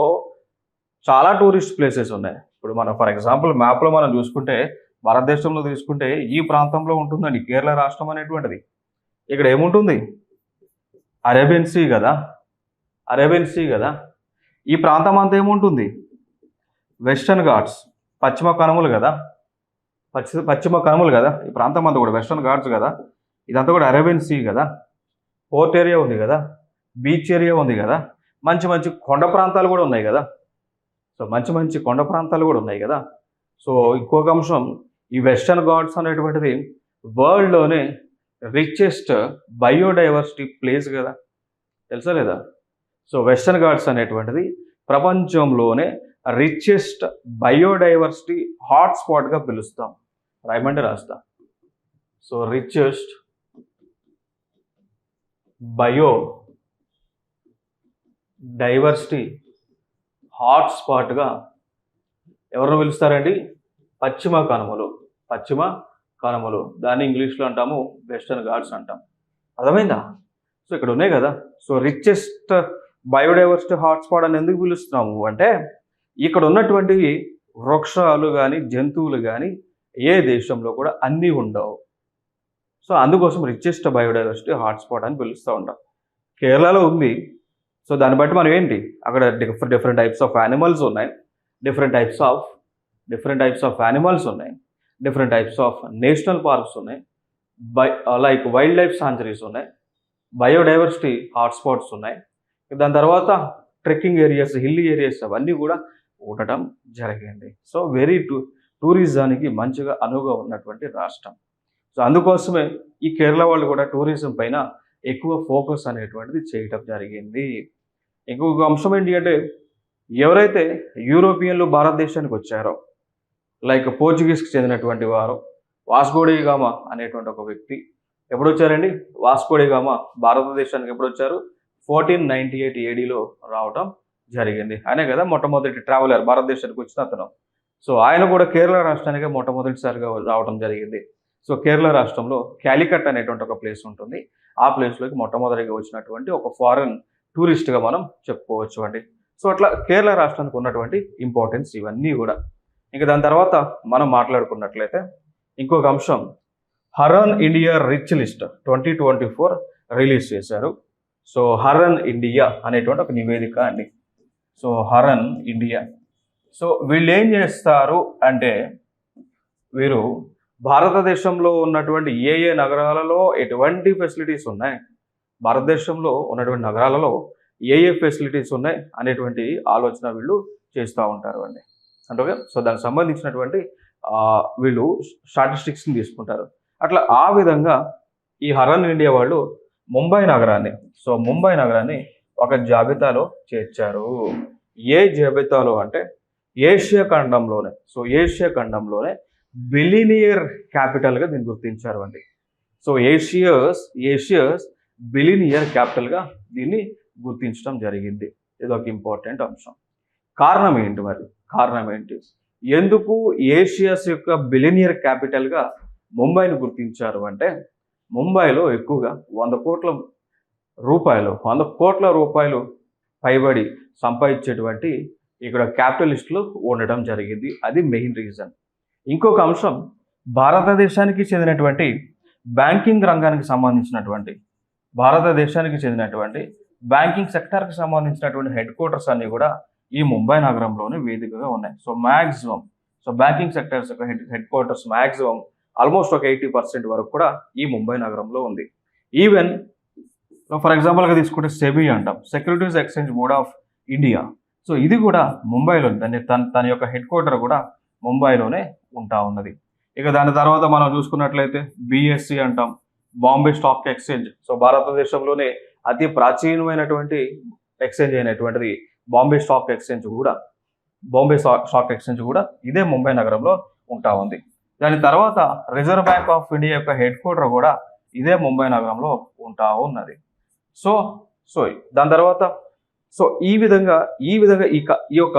చాలా టూరిస్ట్ ప్లేసెస్ ఉన్నాయి. ఇప్పుడు మనం ఫర్ ఎగ్జాంపుల్ మ్యాప్లో మనం చూసుకుంటే భారతదేశంలో తీసుకుంటే ఈ ప్రాంతంలో ఉంటుందండి కేరళ రాష్ట్రం అనేటువంటిది. ఇక్కడ ఏముంటుంది? అరేబియన్ సీ కదా. ఈ ప్రాంతం అంతా ఏముంటుంది? వెస్టర్న్ ఘాట్స్, పశ్చిమ కనుమలు కదా. ఈ ప్రాంతం అంతా కూడా వెస్టర్న్ ఘాట్స్ కదా. ఇదంతా కూడా అరేబియన్ సీ కదా. పోర్ట్ ఏరియా ఉంది కదా, బీచ్ ఏరియా ఉంది కదా, మంచి కొండ ప్రాంతాలు కూడా ఉన్నాయి కదా. సో ఇంకొక అంశం, ఈ వెస్టర్న్ ఘాట్స్ అనేటువంటిది వరల్డ్లోనే రిచెస్ట్ బయోడైవర్సిటీ ప్లేస్ కదా, తెలుసా లేదా? సో వెస్టర్న్ ఘాట్స్ అనేటువంటిది ప్రపంచంలోనే రిచెస్ట్ బయోడైవర్సిటీ హాట్స్పాట్గా పిలుస్తాం. రాయమంటే రాస్తా. సో రిచెస్ట్ బయోడైవర్సిటీ హాట్స్పాట్గా ఎవరిని పిలుస్తారండి? పశ్చిమ కనుమలు. దాన్ని ఇంగ్లీష్లో అంటాము వెస్టర్న్ ఘాట్స్ అంటాం. అర్థమైందా? సో ఇక్కడ ఉన్నాయి కదా. సో రిచెస్ట్ బయోడైవర్సిటీ హాట్స్పాట్ అని ఎందుకు పిలుస్తున్నాము అంటే ఇక్కడ ఉన్నటువంటి వృక్షాలు కానీ జంతువులు కానీ ఏ దేశంలో కూడా అన్నీ ఉండవు. సో అందుకోసం రిచెస్ట్ బయోడైవర్సిటీ హాట్స్పాట్ అని పిలుస్తూ ఉంటాం. కేరళలో ఉంది. సో దాన్ని బట్టి మనం ఏంటి, అక్కడ డిఫరెంట్ టైప్స్ ఆఫ్ యానిమల్స్ ఉన్నాయి, డిఫరెంట్ టైప్స్ ఆఫ్ యానిమల్స్ ఉన్నాయి. Different types of national parks ఉన్నాయి, లైక్ వైల్డ్ లైఫ్ సాంచురీస్ ఉన్నాయి, బయోడైవర్సిటీ హాట్స్పాట్స్ ఉన్నాయి. దాని తర్వాత ట్రెక్కింగ్ ఏరియాస్, హిల్ ఏరియాస్ అవన్నీ కూడా ఉండటం జరిగింది. సో వెరీ టూరిజానికి మంచిగా అనువుగా ఉన్నటువంటి రాష్ట్రం. సో అందుకోసమే ఈ కేరళ వాళ్ళు కూడా టూరిజం పైన ఎక్కువ ఫోకస్ అనేటువంటిది చేయటం జరిగింది. ఇంకొక అంశం ఏంటి అంటే, ఎవరైతే యూరోపియన్లు భారతదేశానికి వచ్చారో, లైక్ పోర్చుగీస్కి చెందినటువంటి వారు, వాస్కోడిగామా అనేటువంటి ఒక వ్యక్తి ఎప్పుడు వచ్చారండి? వాస్కోడిగామా భారతదేశానికి ఎప్పుడు వచ్చారు? 1498 ఏడీలో రావటం జరిగింది. ఆయనే కదా మొట్టమొదటి ట్రావెలర్ భారతదేశానికి వచ్చిన అతను. సో ఆయన కూడా కేరళ రాష్ట్రానికి మొట్టమొదటిసారిగా రావడం జరిగింది. సో కేరళ రాష్ట్రంలో క్యాలికట్ అనేటువంటి ఒక ప్లేస్ ఉంటుంది. ఆ ప్లేస్లోకి మొట్టమొదటిగా వచ్చినటువంటి ఒక ఫారెన్ టూరిస్ట్గా మనం చెప్పుకోవచ్చు అండి. సో అట్లా కేరళ రాష్ట్రానికి ఉన్నటువంటి ఇంపార్టెన్స్ ఇవన్నీ కూడా. ఇంకా దాని తర్వాత మనం మాట్లాడుకున్నట్లయితే ఇంకొక అంశం, horn India rich list 2024 release చేశారు. సో హరన్ ఇండియా అనేటువంటి ఒక నివేదిక అండి. సో హరన్ ఇండియా, సో వీళ్ళు ఏం చేస్తారు అంటే, వీరు భారతదేశంలో ఉన్నటువంటి ఏ నగరాలలో ఎటువంటి ఫెసిలిటీస్ ఉన్నాయి, భారతదేశంలో ఉన్నటువంటి నగరాలలో ఏ ఫెసిలిటీస్ ఉన్నాయి అనేటువంటి ఆలోచన వీళ్ళు చేస్తూ ఉంటారు అండి. అంటే సో దానికి సంబంధించినటువంటి వీళ్ళు స్టాటిస్టిక్స్ని తీసుకుంటారు. అట్లా ఆ విధంగా ఈ హరన్ ఇండియా వాళ్ళు ముంబై నగరాన్ని ఒక జాబితాలో చేర్చారు. ఏ జాబితాలో అంటే ఏషియా ఖండంలోనే బిలినియర్ క్యాపిటల్గా దీన్ని గుర్తించారు అండి. సో ఏషియస్ బిలినియర్ క్యాపిటల్గా దీన్ని గుర్తించడం జరిగింది. ఇది ఒక ఇంపార్టెంట్ అంశం. కారణం ఏంటి? ఎందుకు ఏషియాస్ యొక్క బిలినియర్ క్యాపిటల్గా ముంబైని గుర్తించారు అంటే, ముంబైలో ఎక్కువగా 100 కోట్ల రూపాయలు పైబడి సంపాదించేటువంటి ఇక్కడ క్యాపిటలిస్టులు ఉండటం జరిగింది. అది మెయిన్ రీజన్. ఇంకొక అంశం, భారతదేశానికి చెందినటువంటి బ్యాంకింగ్ రంగానికి సంబంధించినటువంటి బ్యాంకింగ్ సెక్టార్కి సంబంధించినటువంటి హెడ్ క్వార్టర్స్ అన్నీ కూడా ఈ ముంబై నగరంలోనే వేదికగా ఉన్నాయి. సో బ్యాంకింగ్ సెక్టర్స్ యొక్క హెడ్ క్వార్టర్స్ మ్యాక్సిమం ఆల్మోస్ట్ ఒక 80% వరకు కూడా ఈ ముంబై నగరంలో ఉంది. ఈవెన్ ఫర్ ఎగ్జాంపుల్గా తీసుకుంటే సెబీ అంటాం, securities exchange board of India. So ఇది కూడా ముంబైలో, తన యొక్క హెడ్ క్వార్టర్ కూడా ముంబైలోనే ఉంటా ఉన్నది. ఇక దాని తర్వాత మనం చూసుకున్నట్లయితే బిఎస్సి అంటాం, బాంబే స్టాక్ ఎక్స్చేంజ్. సో భారతదేశంలోనే అతి ప్రాచీనమైనటువంటి ఎక్స్చేంజ్ అయినటువంటిది బాంబే స్టాక్ ఎక్స్చేంజ్ కూడా ఇదే ముంబై నగరంలో ఉంటా ఉంది. దాని తర్వాత రిజర్వ్ బ్యాంక్ ఆఫ్ ఇండియా యొక్క హెడ్ క్వార్టర్ కూడా ఇదే ముంబై నగరంలో ఉంటా ఉన్నది. సో దాని తర్వాత ఈ విధంగా ఈ యొక్క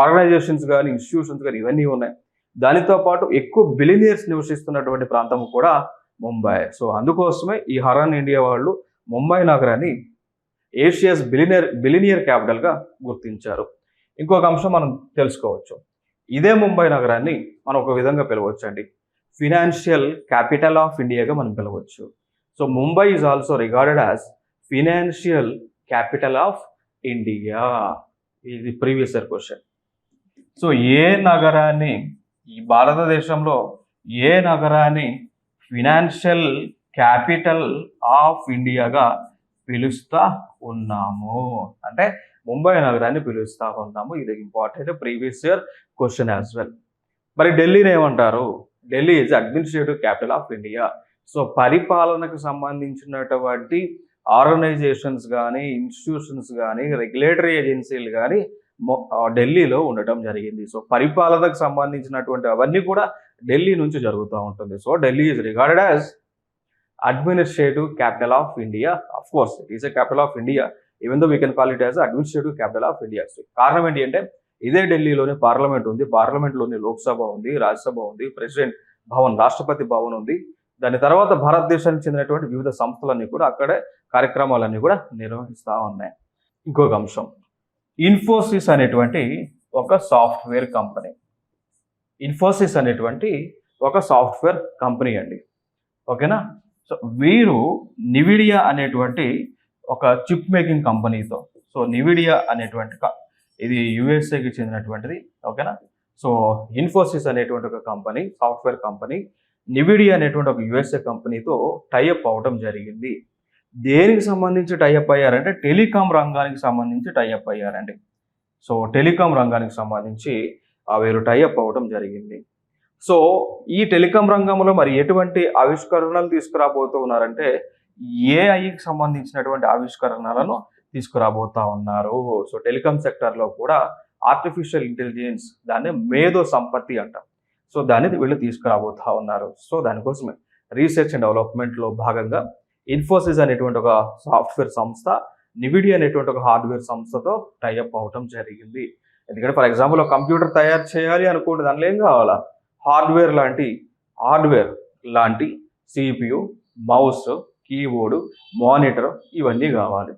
ఆర్గనైజేషన్స్ కానీ ఇన్స్టిట్యూషన్స్ కానీ ఇవన్నీ ఉన్నాయి. దానితో పాటు ఎక్కువ బిలినియర్స్ నివసిస్తున్నటువంటి ప్రాంతం కూడా ముంబై. సో అందుకోసమే ఈ హరన్ ఇండియా వాళ్ళు ముంబై నగరాన్ని ఏషియాస్ బిలినియర్ క్యాపిటల్గా గుర్తించారు. ఇంకొక అంశం మనం తెలుసుకోవచ్చు, ఇదే ముంబై నగరాన్ని మనం ఒక విధంగా పిలవచ్చు అండి, ఫినాన్షియల్ క్యాపిటల్ ఆఫ్ ఇండియాగా మనం పిలవచ్చు. So Mumbai is also regarded as financial capital of India. ఇది ప్రీవియస్ ఇయర్ క్వశ్చన్. సో ఈ భారతదేశంలో ఏ నగరాన్ని ఫినాన్షియల్ క్యాపిటల్ ఆఫ్ ఇండియాగా పిలుస్తా ఉన్నాము అంటే ముంబై నగరాన్ని పిలుస్తా ఉన్నాము. ఇది important previous year question as well. మరి ఢిల్లీని ఏమంటారు? Delhi is administrative capital of India. So పరిపాలనకు సంబంధించినటువంటి ఆర్గనైజేషన్స్ కానీ ఇన్స్టిట్యూషన్స్ కానీ రెగ్యులేటరీ ఏజెన్సీలు కానీ ఢిల్లీలో ఉండటం జరిగింది. సో పరిపాలనకు సంబంధించినటువంటి అవన్నీ కూడా ఢిల్లీ నుంచి జరుగుతూ ఉంటుంది. So Delhi is regarded as administrative capital of India. Of course it is a capital of India, even though we can call it as administrative capital of India. కారణం ఏంటి అంటే ఇదే ఢిల్లీలోనే పార్లమెంట్ ఉంది, పార్లమెంట్లోని లోక్సభ ఉంది, రాజ్యసభ ఉంది, ప్రెసిడెంట్ భవన్ రాష్ట్రపతి భవన్ ఉంది. దాని తర్వాత భారతదేశానికి చెందినటువంటి వివిధ సంస్థలన్నీ కూడా అక్కడే కార్యక్రమాలన్నీ కూడా నిర్వహిస్తూ ఉన్నాయి. ఇంకొక అంశం, ఇన్ఫోసిస్ అనేటువంటి ఒక సాఫ్ట్వేర్ కంపెనీ అండి. ఓకేనా? సో వీరు నివిడియా అనేటువంటి ఒక చిప్ మేకింగ్ కంపెనీతో, సో నివిడియా అనేటువంటి ఇది యుఎస్ఏకి చెందినటువంటిది. ఓకేనా? సో ఇన్ఫోసిస్ అనేటువంటి ఒక కంపెనీ, సాఫ్ట్వేర్ కంపెనీ, నివిడియా అనేటువంటి ఒక యుఎస్ఏ కంపెనీతో టైఅప్ అవడం జరిగింది. దేనికి సంబంధించి టైఅప్ అయ్యారంటే టెలికాం రంగానికి సంబంధించి టైఅప్ అయ్యారండి. సో టెలికాం రంగానికి సంబంధించి వీరు టైఅప్ అవ్వడం జరిగింది. సో ఈ టెలికాం రంగంలో మరి ఎటువంటి ఆవిష్కరణలు తీసుకురాబోతూ ఉన్నారంటే ఏఐకి సంబంధించినటువంటి ఆవిష్కరణలను తీసుకురాబోతా ఉన్నారు. సో టెలికాం సెక్టర్లో కూడా ఆర్టిఫిషియల్ ఇంటెలిజెన్స్, దాన్ని మేధో సంపత్తి అంటాం. సో దాన్ని వీళ్ళు తీసుకురాబోతా ఉన్నారు. సో దానికోసమే రీసెర్చ్ అండ్ డెవలప్మెంట్లో భాగంగా ఇన్ఫోసిస్ అనేటువంటి ఒక సాఫ్ట్వేర్ సంస్థ, నివిడియా అనేటువంటి ఒక హార్డ్వేర్ సంస్థతో టైఅప్ అవటం జరిగింది. ఎందుకంటే ఫర్ ఎగ్జాంపుల్ ఒక కంప్యూటర్ తయారు చేయాలి అనుకుంటే దానిలో ఏం కావాలా? హార్డ్వేర్ లాంటి సిపియు, మౌస్, కీబోర్డు, మానిటర్ ఇవన్నీ కావాలి.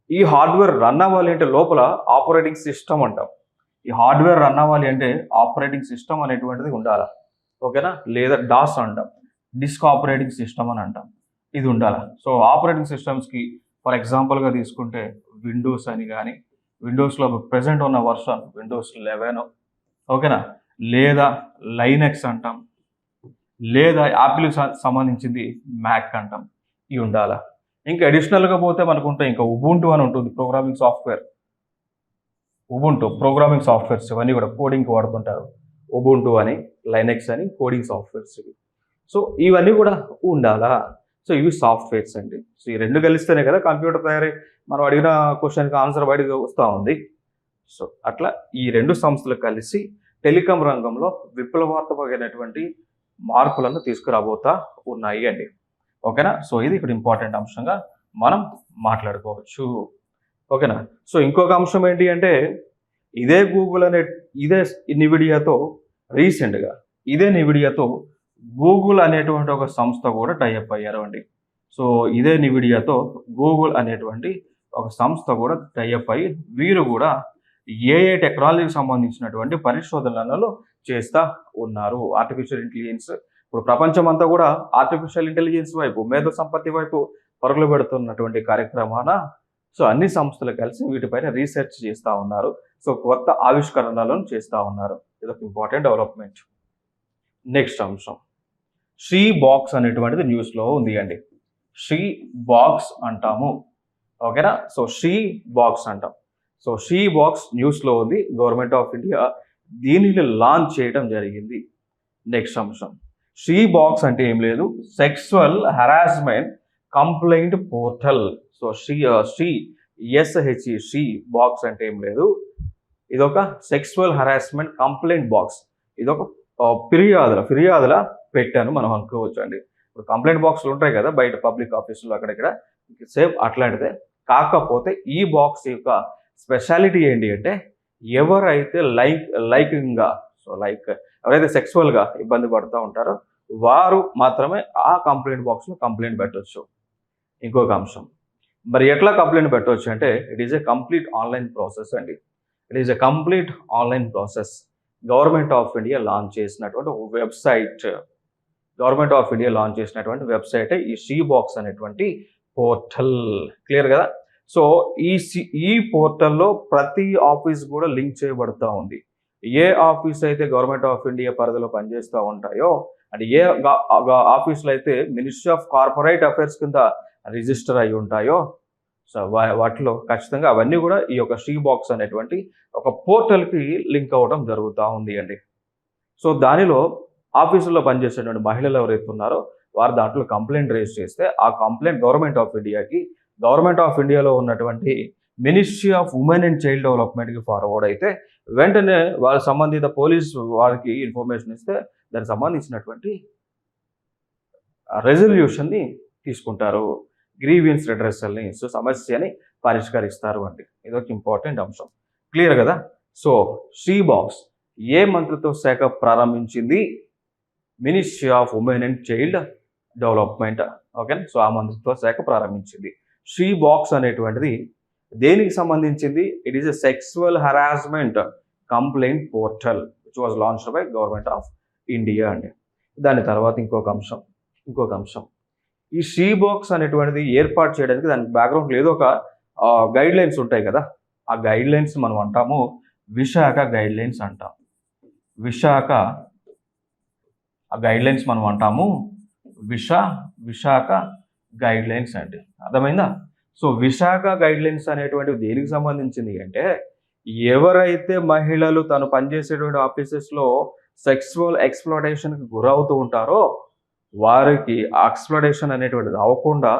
ఈ హార్డ్వేర్ రన్ అవ్వాలి అంటే లోపల ఆపరేటింగ్ సిస్టమ్ అంటాం. ఈ హార్డ్వేర్ రన్ అవ్వాలి అంటే ఆపరేటింగ్ సిస్టమ్ అనేటువంటిది ఉండాలి. ఓకేనా? లేదా డాస్ అంటాం, డిస్క్ ఆపరేటింగ్ సిస్టమ్ అని అంటాం. ఇది ఉండాలి. సో ఆపరేటింగ్ సిస్టమ్స్కి ఫర్ ఎగ్జాంపుల్గా తీసుకుంటే విండోస్ అని కానీ, విండోస్లో ప్రజెంట్ ఉన్న వర్షన్ విండోస్ 11, ఓకేనా, లేదా లైనెక్స్ అంటాం, లేదా యాపిల్కి సంబంధించింది మ్యాక్ అంటాం. ఇవి ఉండాలా. ఇంకా అడిషనల్గా పోతే మనకుంటే ఇంకా ఉబుంటు అని ఉంటుంది, programming software. Ubuntu programming softwares ఇవన్నీ కూడా కోడింగ్కి వాడుతుంటారు. ఉబుంటు అని, లైనెక్స్ అని కోడింగ్ సాఫ్ట్వేర్స్ ఇవి. సో ఇవన్నీ కూడా ఉండాలా. సో ఇవి సాఫ్ట్వేర్స్ అండి. సో ఈ రెండు కలిస్తేనే కదా కంప్యూటర్ తయారై మనం అడిగిన క్వశ్చన్కి ఆన్సర్ బయటకు వస్తూ ఉంది. సో అట్లా ఈ రెండు సంస్థలు కలిసి టెలికాం రంగంలో విప్లవాత్మకమైనటువంటి మార్పులను తీసుకురాబోతా ఉన్నాయి అండి. ఓకేనా? సో ఇది ఇక్కడ ఇంపార్టెంట్ అంశంగా మనం మాట్లాడుకోవచ్చు. ఓకేనా? సో ఇంకొక అంశం ఏంటి అంటే ఇదే నివిడియాతో రీసెంట్గా గూగుల్ అనేటువంటి ఒక సంస్థ కూడా టైఅప్ అయ్యారు అండి. సో ఇదే నివిడియాతో గూగుల్ అనేటువంటి ఒక సంస్థ కూడా టైఅప్ అయ్యి వీరు కూడా ఏఐ టెక్నాలజీకి సంబంధించినటువంటి పరిశోధనలను చేస్తూ ఉన్నారు. ఆర్టిఫిషియల్ ఇంటెలిజెన్స్ ఇప్పుడు ప్రపంచం అంతా కూడా ఆర్టిఫిషియల్ ఇంటెలిజెన్స్ వైపు, మేధో సంపత్తి వైపు పరుగులు పెడుతున్నటువంటి కార్యక్రమాన సో అన్ని సంస్థలు కలిసి వీటిపైన రీసెర్చ్ చేస్తూ ఉన్నారు. సో కొత్త ఆవిష్కరణలను చేస్తూ ఉన్నారు. ఇది ఒక ఇంపార్టెంట్ డెవలప్మెంట్. నెక్స్ట్ అంశం షీ బాక్స్ అనేటువంటిది న్యూస్లో ఉంది అండి. షీ బాక్స్ అంటాము. ఓకేనా? సో షీ బాక్స్ అంటాం. సో షీ బాక్స్ న్యూస్లో ఉంది. గవర్నమెంట్ ఆఫ్ ఇండియా దీనిని లాంచ్ చేయడం జరిగింది. నెక్స్ట్ అంశం షీ బాక్స్ అంటే ఏం లేదు, sexual harassment complaint portal. So she box అంటే ఏం లేదు, ఇదొక సెక్సువల్ హరాస్మెంట్ కంప్లైంట్ బాక్స్. ఇదొక ఫిర్యాదుల పెట్టాను మనం అనుకోవచ్చు అండి. ఇప్పుడు కంప్లైంట్ బాక్స్లు ఉంటాయి కదా బయట పబ్లిక్ ఆఫీసులో అక్కడెక్కడ, సేమ్ అట్లాంటిదే. కాకపోతే ఈ బాక్స్ యొక్క స్పెషాలిటీ ఏంటి అంటే ఎవరైతే ఎవరైతే సెక్సువల్గా ఇబ్బంది పడుతూ ఉంటారో వారు మాత్రమే ఆ కంప్లైంట్ బాక్స్లో కంప్లైంట్ పెట్టవచ్చు. ఇంకొక అంశం మరి ఎట్లా కంప్లైంట్ పెట్టవచ్చు అంటే it is a complete online process అండి. It is a complete online process. Government of India launch చేసినటువంటి వెబ్సైట్ ఈ షీ బాక్స్ అనేటువంటి పోర్టల్. క్లియర్ కదా? సో ఈ పోర్టల్లో ప్రతి ఆఫీస్ కూడా లింక్ చేయబడుతూ ఉంది. ఏ ఆఫీస్ అయితే గవర్నమెంట్ ఆఫ్ ఇండియా పరిధిలో పనిచేస్తూ ఉంటాయో అంటే ఏ ఆఫీసులు అయితే మినిస్ట్రీ ఆఫ్ కార్పొరేట్ అఫైర్స్ కింద రిజిస్టర్ అయి ఉంటాయో సో వాటిలో ఖచ్చితంగా అవన్నీ కూడా ఈ యొక్క షీ బాక్స్ అనేటువంటి ఒక పోర్టల్కి లింక్ అవ్వడం జరుగుతూ ఉంది అండి. సో దానిలో ఆఫీసుల్లో పనిచేసేటువంటి మహిళలు ఎవరైతే ఉన్నారో వారు దాంట్లో కంప్లైంట్ రేజ్ చేస్తే ఆ కంప్లైంట్ గవర్నమెంట్ ఆఫ్ ఇండియాలో ఉన్నటువంటి ministry of women and child డెవలప్మెంట్కి ఫార్వర్డ్ అయితే వెంటనే వాళ్ళ సంబంధిత పోలీస్ వారికి ఇన్ఫర్మేషన్ ఇస్తే దానికి సంబంధించినటువంటి రెజల్యూషన్ని తీసుకుంటారు, గ్రీవియన్స్ రిడ్రెసల్ని, సో సమస్యని పరిష్కరిస్తారు అండి. ఇదొక ఇంపార్టెంట్ అంశం. క్లియర్ కదా? సో షీ బాక్స్ ఏ మంత్రిత్వ శాఖ ప్రారంభించింది? Ministry of women and child development. Okay, so ఆ మంత్రిత్వ శాఖ ప్రారంభించింది. షీ బాక్స్ అనేటువంటిది దేనికి సంబంధించింది? It is a sexual harassment complaint portal which was launched by government of India అండి. దాని తర్వాత ఇంకొక అంశం ఈ షీ బాక్స్ అనేటువంటిది ఏర్పాటు చేయడానికి దానికి బ్యాక్గ్రౌండ్లో ఏదో ఒక గైడ్ లైన్స్ ఉంటాయి కదా, ఆ గైడ్ లైన్స్ మనం అంటాము విశాఖ గైడ్ లైన్స్ అంటాం. విశాఖ గైడ్ లైన్స్ మనం అంటాము విశాఖ గైడ్ లైన్స్ అండి. అర్థమైందా? సో విశాఖ గైడ్ లైన్స్ అనేటువంటివి దేనికి సంబంధించింది అంటే, ఎవరైతే మహిళలు తను పనిచేసేటువంటి ఆఫీసెస్లో సెక్సువల్ ఎక్స్‌ప్లాయిటేషన్‌కి గురవుతూ ఉంటారో వారికి ఎక్స్‌ప్లాయిటేషన్ అనేటువంటిది అవ్వకుండా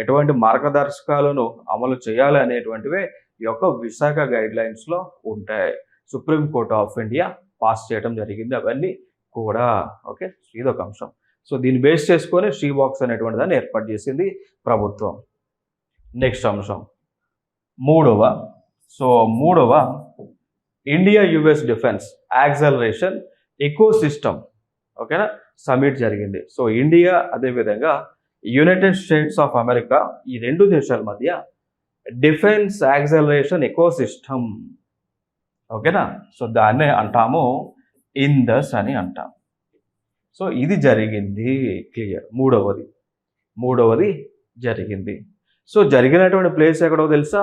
ఎటువంటి మార్గదర్శకాలను అమలు చేయాలి అనేటువంటివే ఈ యొక్క విశాఖ గైడ్ లైన్స్లో ఉంటాయి. Supreme court of India pass చేయడం జరిగింది అవన్నీ కూడా. ఓకే, ఇదొక అంశం. సో దీన్ని బేస్ చేసుకొని షీ బాక్స్ అనేటువంటి దాన్ని ఏర్పాటు చేసింది ప్రభుత్వం. నెక్స్ట్ అంశం మూడవ India US defence acceleration ecosystem, ఓకేనా, సమిట్ జరిగింది. సో ఇండియా అదేవిధంగా యునైటెడ్ స్టేట్స్ ఆఫ్ అమెరికా ఈ రెండు దేశాల మధ్య డిఫెన్స్ యాక్సలరేషన్ ఎకోసిస్టమ్, ఓకేనా, సో దాన్నే అంటాము ఇందస్ అని అంటాం. సో ఇది జరిగింది. క్లియర్. మూడవది జరిగింది. సో జరిగినటువంటి ప్లేస్ ఎక్కడో తెలుసా?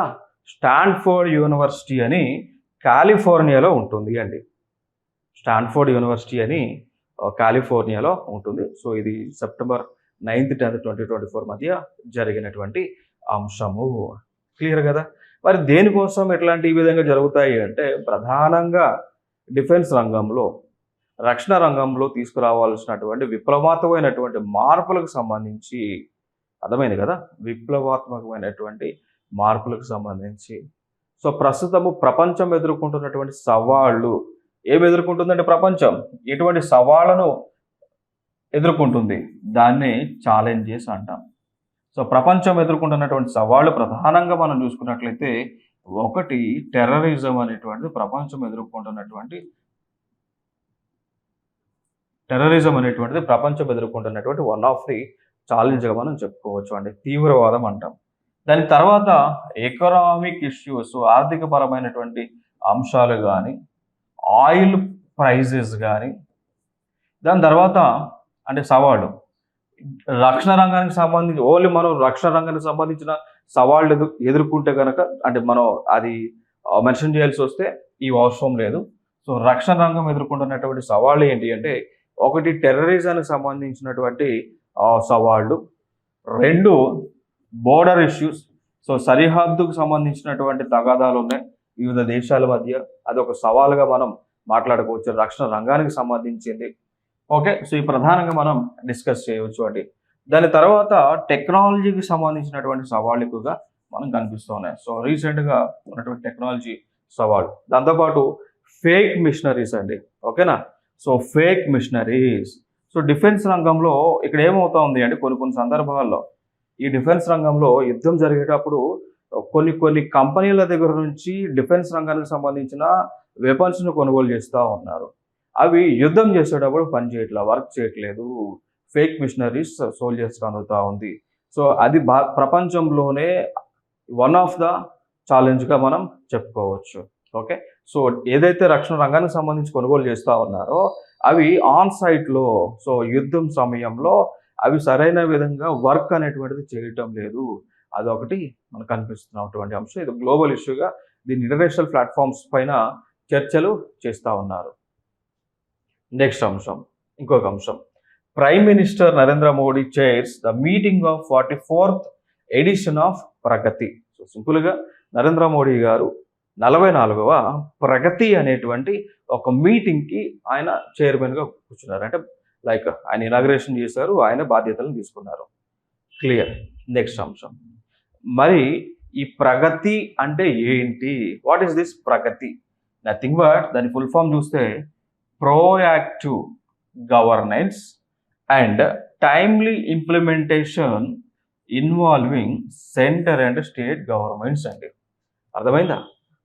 స్టాన్ఫోర్డ్ యూనివర్సిటీ అని కాలిఫోర్నియాలో ఉంటుంది అండి. స్టాన్ఫోర్డ్ యూనివర్సిటీ అని కాలిఫోర్నియాలో ఉంటుంది. సో ఇది సెప్టెంబర్ 9th 10th 2024 మధ్య జరిగినటువంటి అంశము. క్లియర్ కదా? మరి దేనికోసం ఎట్లాంటి ఈ విధంగా జరుగుతాయి అంటే, ప్రధానంగా డిఫెన్స్ రంగంలో, రక్షణ రంగంలో తీసుకురావాల్సినటువంటి విప్లవాత్మకమైనటువంటి మార్పులకు సంబంధించి, అర్థమైంది కదా, విప్లవాత్మకమైనటువంటి మార్పులకు సంబంధించి. సో ప్రస్తుతము ప్రపంచం ఎదుర్కొంటున్నటువంటి సవాళ్ళు ఏమి ఎదుర్కొంటుందంటే, ప్రపంచం ఎటువంటి సవాళ్ళను ఎదుర్కొంటుంది, దాన్ని ఛాలెంజెస్ అంటాం. సో ప్రపంచం ఎదుర్కొంటున్నటువంటి సవాళ్ళు ప్రధానంగా మనం చూసుకున్నట్లయితే, ఒకటి టెర్రరిజం అనేటువంటిది ప్రపంచం ఎదుర్కొంటున్నటువంటి వన్ ఆఫ్ ది ఛాలెంజ్గా మనం చెప్పుకోవచ్చు అండి. తీవ్రవాదం అంటాం. దాని తర్వాత ఎకనామిక్ ఇష్యూస్, ఆర్థిక పరమైనటువంటి అంశాలు కానీ, ఆయిల్ ప్రైజెస్ కానీ, దాని తర్వాత అంటే సవాళ్ళు రక్షణ రంగానికి సంబంధించి, ఓన్లీ మనం రక్షణ రంగానికి సంబంధించిన సవాళ్ళు ఎదుర్కొంటే కనుక, అంటే మనం అది మెన్షన్ చేయాల్సి వస్తే ఈ అవసరం లేదు. సో రక్షణ రంగం ఎదుర్కొంటున్నటువంటి సవాళ్ళు ఏంటి అంటే, ఒకటి టెర్రరిజానికి సంబంధించినటువంటి సవాళ్ళు, రెండు బోర్డర్ ఇష్యూస్, సో సరిహద్దుకు సంబంధించినటువంటి తగాదాలు ఉన్నాయి వివిధ దేశాల మధ్య, అదొక సవాలుగా మనం మాట్లాడుకోవచ్చు రక్షణ రంగానికి సంబంధించింది. ఓకే, సో ఈ ప్రధానంగా మనం డిస్కస్ చేయవచ్చు అండి. దాని తర్వాత టెక్నాలజీకి సంబంధించినటువంటి సవాళ్ళు ఎక్కువగా మనం కనిపిస్తూ ఉన్నాయి. సో రీసెంట్గా ఉన్నటువంటి టెక్నాలజీ సవాళ్ళు, దాంతోపాటు ఫేక్ మిషనరీస్ అండి. ఓకేనా, so fake missionaries. So defence రంగంలో ఇక్కడ ఏమవుతా ఉంది అంటే, కొన్ని సందర్భాల్లో ఈ డిఫెన్స్ రంగంలో యుద్ధం జరిగేటప్పుడు కొన్ని కంపెనీల దగ్గర నుంచి డిఫెన్స్ రంగానికి సంబంధించిన వెపన్స్ను కొనుగోలు చేస్తూ ఉన్నారు. అవి యుద్ధం చేసేటప్పుడు వర్క్ చేయట్లేదు, ఫేక్ మిషనరీస్ సోల్జర్స్కి అందుతూ ఉంది. సో అది ప్రపంచంలోనే వన్ ఆఫ్ ద ఛాలెంజ్గా మనం చెప్పుకోవచ్చు. ఓకే, సో ఏదైతే రక్షణ రంగానికి సంబంధించి కొనుగోలు చేస్తూ ఉన్నారో అవి ఆన్ సైట్లో, సో యుద్ధం సమయంలో అవి సరైన విధంగా వర్క్ అనేటువంటిది చేయటం లేదు. అదొకటి మనకు కనిపిస్తున్నటువంటి అంశం. ఇది గ్లోబల్ ఇష్యూగా దీన్ని ఇంటర్నేషనల్ ప్లాట్ఫామ్స్ పైన చర్చలు చేస్తూ ఉన్నారు. నెక్స్ట్ అంశం, ఇంకొక అంశం, prime minister Narendra Modi chairs the meeting of 44th edition of Pragati. So సింపుల్గా నరేంద్ర మోడీ గారు 44వ ప్రగతి అనేటువంటి ఒక మీటింగ్కి ఆయన చైర్మన్గా కూర్చున్నారు. అంటే లైక్ ఆయన ఇనాగ్రేషన్ చేశారు, ఆయన బాధ్యతలను తీసుకున్నారు. క్లియర్. నెక్స్ట్ అంశం, మరి ఈ ప్రగతి అంటే ఏంటి? What is this Pragati? Nothing but దాని ఫుల్ ఫామ్ చూస్తే proactive governance and timely implementation involving centre and state governments అండి. అర్థమైందా?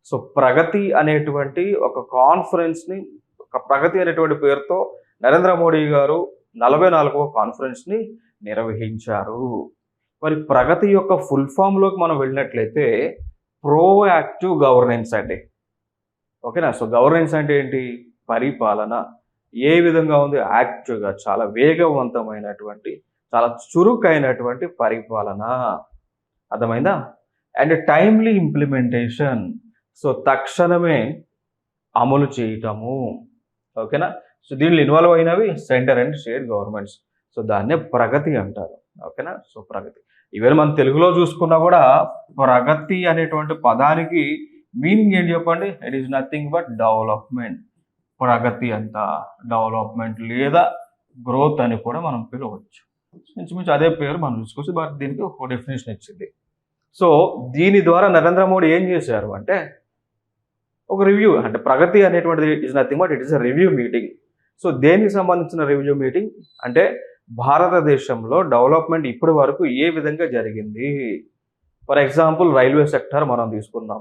సో ప్రగతి అనేటువంటి ఒక కాన్ఫరెన్స్ని, ఒక ప్రగతి అనేటువంటి పేరుతో నరేంద్ర మోడీ గారు 44వ కాన్ఫరెన్స్ని నిర్వహించారు. మరి ప్రగతి యొక్క ఫుల్ ఫామ్లోకి మనం వెళ్ళినట్లయితే ప్రోయాక్టివ్ గవర్నెన్స్ అండి. ఓకేనా? సో గవర్నెన్స్ అంటే ఏంటి? పరిపాలన ఏ విధంగా ఉంది? యాక్టివ్గా, చాలా వేగవంతమైనటువంటి, చాలా చురుకైనటువంటి పరిపాలన. అర్థమైందా? అండ్ టైమ్లీ ఇంప్లిమెంటేషన్, సో తక్షణమే అమలు చేయటము. ఓకేనా. సో దీనిలో ఇన్వాల్వ్ అయినవి centre and state governments. So దాన్నే ప్రగతి అంటారు. ఓకేనా. సో ప్రగతి ఈవెన్ మన తెలుగులో చూసుకున్నా కూడా ప్రగతి అనేటువంటి పదానికి మీనింగ్ ఏంటి చెప్పండి? It is nothing but development. ప్రగతి అంత డెవలప్మెంట్ లేదా గ్రోత్ అని కూడా మనం పిలవచ్చు. ఇంచుమించు అదే పేరు మనం చూసుకోవచ్చు, బట్ దీనికి ఒక డెఫినేషన్ ఇచ్చింది. సో దీని ద్వారా నరేంద్ర మోడీ ఏం చేశారు అంటే ఒక రివ్యూ, అంటే ప్రగతి అనేటువంటిది is nothing but it is a review meeting. So దేనికి సంబంధించిన రివ్యూ మీటింగ్ అంటే భారతదేశంలో డెవలప్మెంట్ ఇప్పటి వరకు ఏ విధంగా జరిగింది. ఫర్ ఎగ్జాంపుల్ రైల్వే సెక్టర్ మనం తీసుకుందాం.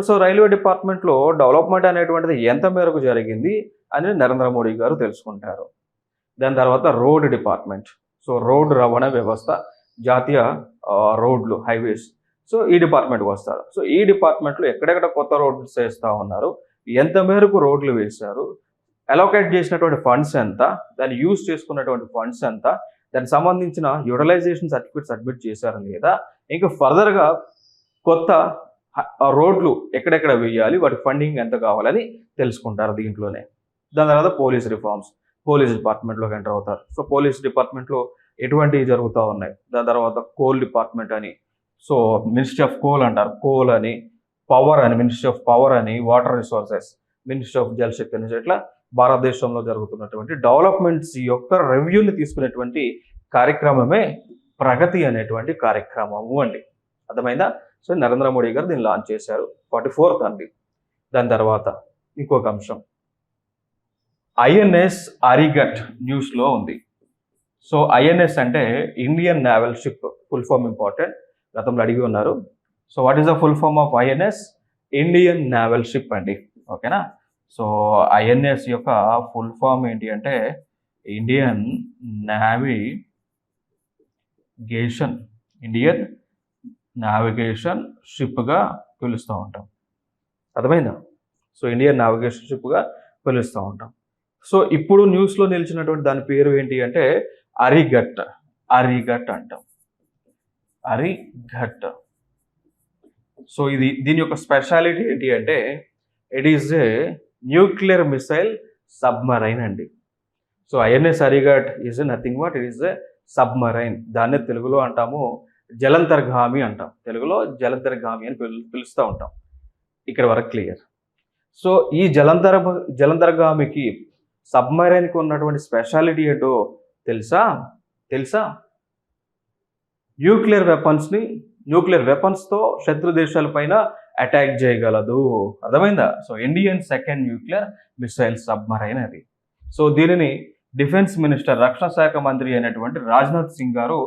సో రైల్వే డిపార్ట్మెంట్లో డెవలప్మెంట్ అనేటువంటిది ఎంత మేరకు జరిగింది అని నరేంద్ర మోడీ గారు తెలుసుకుంటారు. దాని తర్వాత రోడ్ డిపార్ట్మెంట్, సో రోడ్డు రవాణా వ్యవస్థ, జాతీయ రోడ్లు, హైవేస్, సో ఈ డిపార్ట్మెంట్కి వస్తారు. సో ఈ డిపార్ట్మెంట్లో ఎక్కడెక్కడ కొత్త రోడ్లు వేస్తూ ఉన్నారు, ఎంత మేరకు రోడ్లు వేశారు, అలోకేట్ చేసినటువంటి ఫండ్స్ ఎంత, దాన్ని యూజ్ చేసుకున్నటువంటి ఫండ్స్ ఎంత, దానికి సంబంధించిన యూటిలైజేషన్ సర్టిఫికేట్ సబ్మిట్ చేశారా లేదా, ఇంకా ఫర్దర్గా కొత్త రోడ్లు ఎక్కడెక్కడ వేయాలి, వాటి ఫండింగ్ ఎంత కావాలని తెలుసుకుంటారు దీంట్లోనే. దాని తర్వాత పోలీస్ రిఫార్మ్స్, పోలీస్ డిపార్ట్మెంట్లోకి ఎంటర్ అవుతారు. సో పోలీస్ డిపార్ట్మెంట్లో ఎటువంటివి జరుగుతూ ఉన్నాయి. దాని తర్వాత కోల్ డిపార్ట్మెంట్ అని, సో మినిస్ట్రీ ఆఫ్ కోల్ అంటారు, కోల్ అని, పవర్ అని మినిస్ట్రీ ఆఫ్ పవర్ అని, వాటర్ రిసోర్సెస్ మినిస్ట్రీ ఆఫ్ జలశక్తి అని, ఇట్లా భారతదేశంలో జరుగుతున్నటువంటి డెవలప్మెంట్స్ యొక్క రివ్యూని తీసుకునేటువంటి కార్యక్రమమే ప్రగతి అనేటువంటి కార్యక్రమము అండి. అర్థమైందా? సో నరేంద్ర మోడీ గారు దీన్ని లాంచ్ చేశారు 44th అండి. దాని తర్వాత ఇంకొక అంశం ఐఎన్ఎస్ అరిగట్ న్యూస్లో ఉంది. సో ఐఎన్ఎస్ అంటే Indian naval ship, full form important, గతంలో అడిగి ఉన్నారు. So what is the full form of INS? Indian naval ship అండి. ఓకేనా. సో ఐఎన్ఎస్ యొక్క ఫుల్ ఫామ్ ఏంటి అంటే ఇండియన్ నావిగేషన్, ఇండియన్ నావిగేషన్ షిప్గా పిలుస్తూ ఉంటాం. అర్థమైందా? సో ఇండియన్ నావిగేషన్ షిప్గా పిలుస్తూ ఉంటాం. సో ఇప్పుడు న్యూస్లో నిలిచినటువంటి దాని పేరు ఏంటి అంటే అరిగట్, అరిగట్ అంటాం, అరిగట్. సో దీని యొక్క స్పెషాలిటీ ఏంటి అంటే it is a nuclear missile submarine అండి. So INS Arighat is nothing but it is a submarine. దాన్నే తెలుగులో అంటాము జలంతర్గామి అంటాం, తెలుగులో జలంతర్గామి అని పిలుస్తూ ఉంటాం. ఇక్కడ వరకు క్లియర్. సో ఈ జలంతర్గామికి సబ్మరైన్కి ఉన్నటువంటి స్పెషాలిటీ ఏంటో తెలుసా? న్యూక్లియర్ వెపన్స్తో శత్రు దేశాలపైన అటాక్ చేయగలదు. అర్థమైందా? So Indian second nuclear missile submarine అది. సో దీనిని డిఫెన్స్ మినిస్టర్, రక్షణ శాఖ మంత్రి అయినటువంటి రాజ్నాథ్ సింగ్ గారు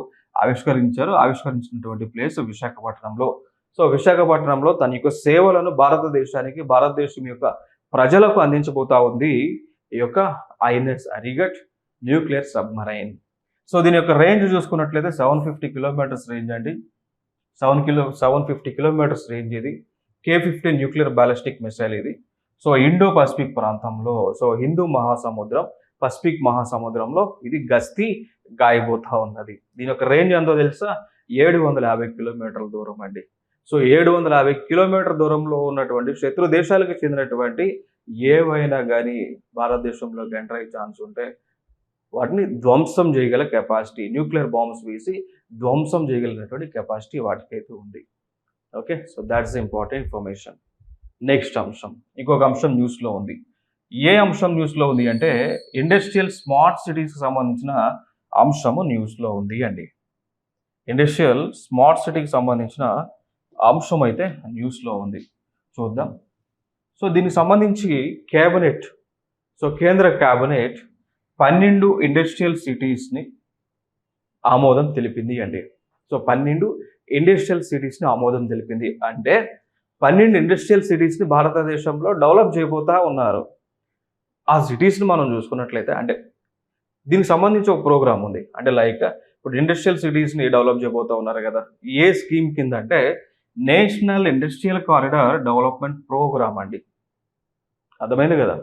ఆవిష్కరించినటువంటి ప్లేస్ విశాఖపట్నంలో. సో విశాఖపట్నంలో తన యొక్క సేవలను భారతదేశం యొక్క ప్రజలకు అందించబోతా ఉంది ఈ యొక్క ఐఎన్ఎస్ అరిగట్ న్యూక్లియర్ సబ్మరైన్. సో దీని యొక్క రేంజ్ చూసుకున్నట్లయితే 750 కిలోమీటర్స్ రేంజ్ అండి. 750 కిలోమీటర్స్ రేంజ్ ఇది. K-15 న్యూక్లియర్ బాలిస్టిక్ మిసైల్ ఇది. సో ఇండో పసిఫిక్ ప్రాంతంలో, సో హిందూ మహాసముద్రం, పసిఫిక్ మహాసముద్రంలో ఇది గస్తీ గాయబోతా ఉన్నది. దీని యొక్క రేంజ్ ఎంతో తెలుసా? 750 కిలోమీటర్ల దూరం అండి. సో 750 కిలోమీటర్ దూరంలో ఉన్నటువంటి శత్రు దేశాలకు చెందినటువంటి ఏవైనా కానీ భారతదేశంలోకి ఎంటర్ అయ్యే ఛాన్స్ ఉంటే వాటిని ధ్వంసం చేయగల కెపాసిటీ, న్యూక్లియర్ బాంబ్స్ వేసి ధ్వంసం చేయగలిగినటువంటి కెపాసిటీ వాటికైతే ఉంది. Okay. So that's important information. Next అంశం, ఇంకొక అంశం న్యూస్లో ఉంది. ఏ అంశం న్యూస్లో ఉంది అంటే ఇండస్ట్రియల్ స్మార్ట్ సిటీస్కి సంబంధించిన అంశము న్యూస్లో ఉంది అండి. ఇండస్ట్రియల్ స్మార్ట్ సిటీకి సంబంధించిన అంశం అయితే న్యూస్లో ఉంది, చూద్దాం. సో దీనికి సంబంధించి కేబినెట్, సో కేంద్ర కేబినెట్ 12 ఇండస్ట్రియల్ సిటీస్ని ఆమోదం తెలిపింది అండి. సో 12 ఇండస్ట్రియల్ సిటీస్ని ఆమోదం తెలిపింది అంటే 12 ఇండస్ట్రియల్ సిటీస్ని భారతదేశంలో డెవలప్ చేయబోతా ఉన్నారు. ఆ సిటీస్ని మనం చూసుకున్నట్లయితే అంటే దీనికి సంబంధించి ఒక ప్రోగ్రామ్ ఉంది. అంటే లైక్ ఇప్పుడు ఇండస్ట్రియల్ సిటీస్ని డెవలప్ చేయబోతా ఉన్నారు కదా, ఏ స్కీమ్ కింద అంటే national industrial corridor development programme అండి. అర్థమైంది కదా?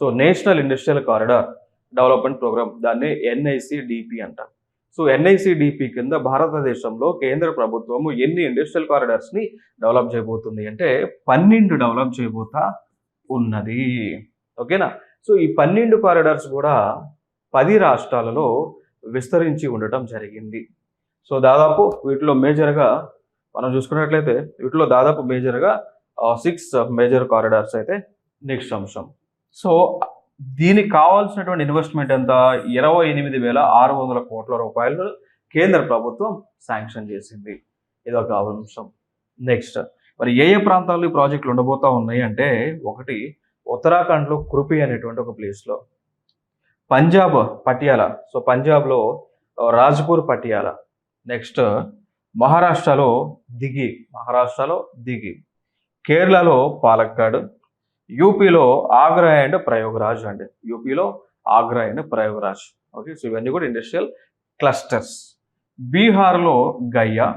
So national industrial corridor development programme, దాన్ని NICDP అంటారు. సో NICDP కింద భారతదేశంలో కేంద్ర ప్రభుత్వము ఎన్ని ఇండస్ట్రియల్ కారిడార్స్ని డెవలప్ చేయబోతుంది అంటే 12 డెవలప్ చేయబోతా ఉన్నది. ఓకేనా? సో ఈ 12 కారిడార్స్ కూడా 10 రాష్ట్రాలలో విస్తరించి ఉండటం జరిగింది. సో దాదాపు వీటిలో మేజర్గా మనం చూసుకున్నట్లయితే వీటిలో దాదాపు మేజర్గా 6 మేజర్ కారిడార్స్ అయితే నెక్స్ట్ అంశం. సో దీనికి కావాల్సినటువంటి ఇన్వెస్ట్మెంట్ ఎంత? 28,600 కోట్ల రూపాయలు కేంద్ర ప్రభుత్వం శాంక్షన్ చేసింది. ఇది ఒక అంశం. నెక్స్ట్ మరి ఏ ప్రాంతాల్లో ఈ ప్రాజెక్టులు ఉండబోతా ఉన్నాయి అంటే, ఒకటి ఉత్తరాఖండ్లో కురుపి అనేటువంటి ఒక ప్లేస్లో, పంజాబ్ పటియాలా, సో పంజాబ్లో రాజ్పూర్ పటియాలా, నెక్స్ట్ మహారాష్ట్రలో దిగి, కేరళలో పాలక్కాడ్, యూపీలో Agra and Prayagraj okay. So ఇవన్నీ కూడా ఇండస్ట్రియల్ క్లస్టర్స్. బీహార్లో గయా,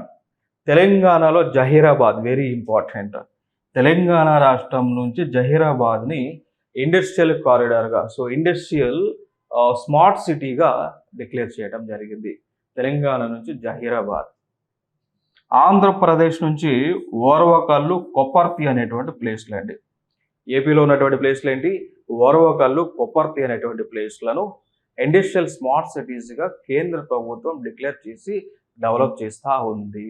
తెలంగాణలో జహీరాబాద్, వెరీ ఇంపార్టెంట్. తెలంగాణ రాష్ట్రం నుంచి జహీరాబాద్ని ఇండస్ట్రియల్ కారిడార్గా, సో ఇండస్ట్రియల్ స్మార్ట్ సిటీగా డిక్లేర్ చేయడం జరిగింది. తెలంగాణ నుంచి జహీరాబాద్. ఆంధ్రప్రదేశ్ నుంచి ఓర్వకల్లు, కొప్పర్తి అనేటువంటి ప్లేస్లు అండి. ఏపీలో ఉన్నటువంటి ప్లేస్లు ఏంటి? ఓర్వకల్లు, కొప్పర్తి అనేటువంటి ప్లేస్లను ఇండస్ట్రియల్ స్మార్ట్ సిటీస్గా కేంద్ర ప్రభుత్వం డిక్లేర్ చేసి డెవలప్ చేస్తూ ఉంది.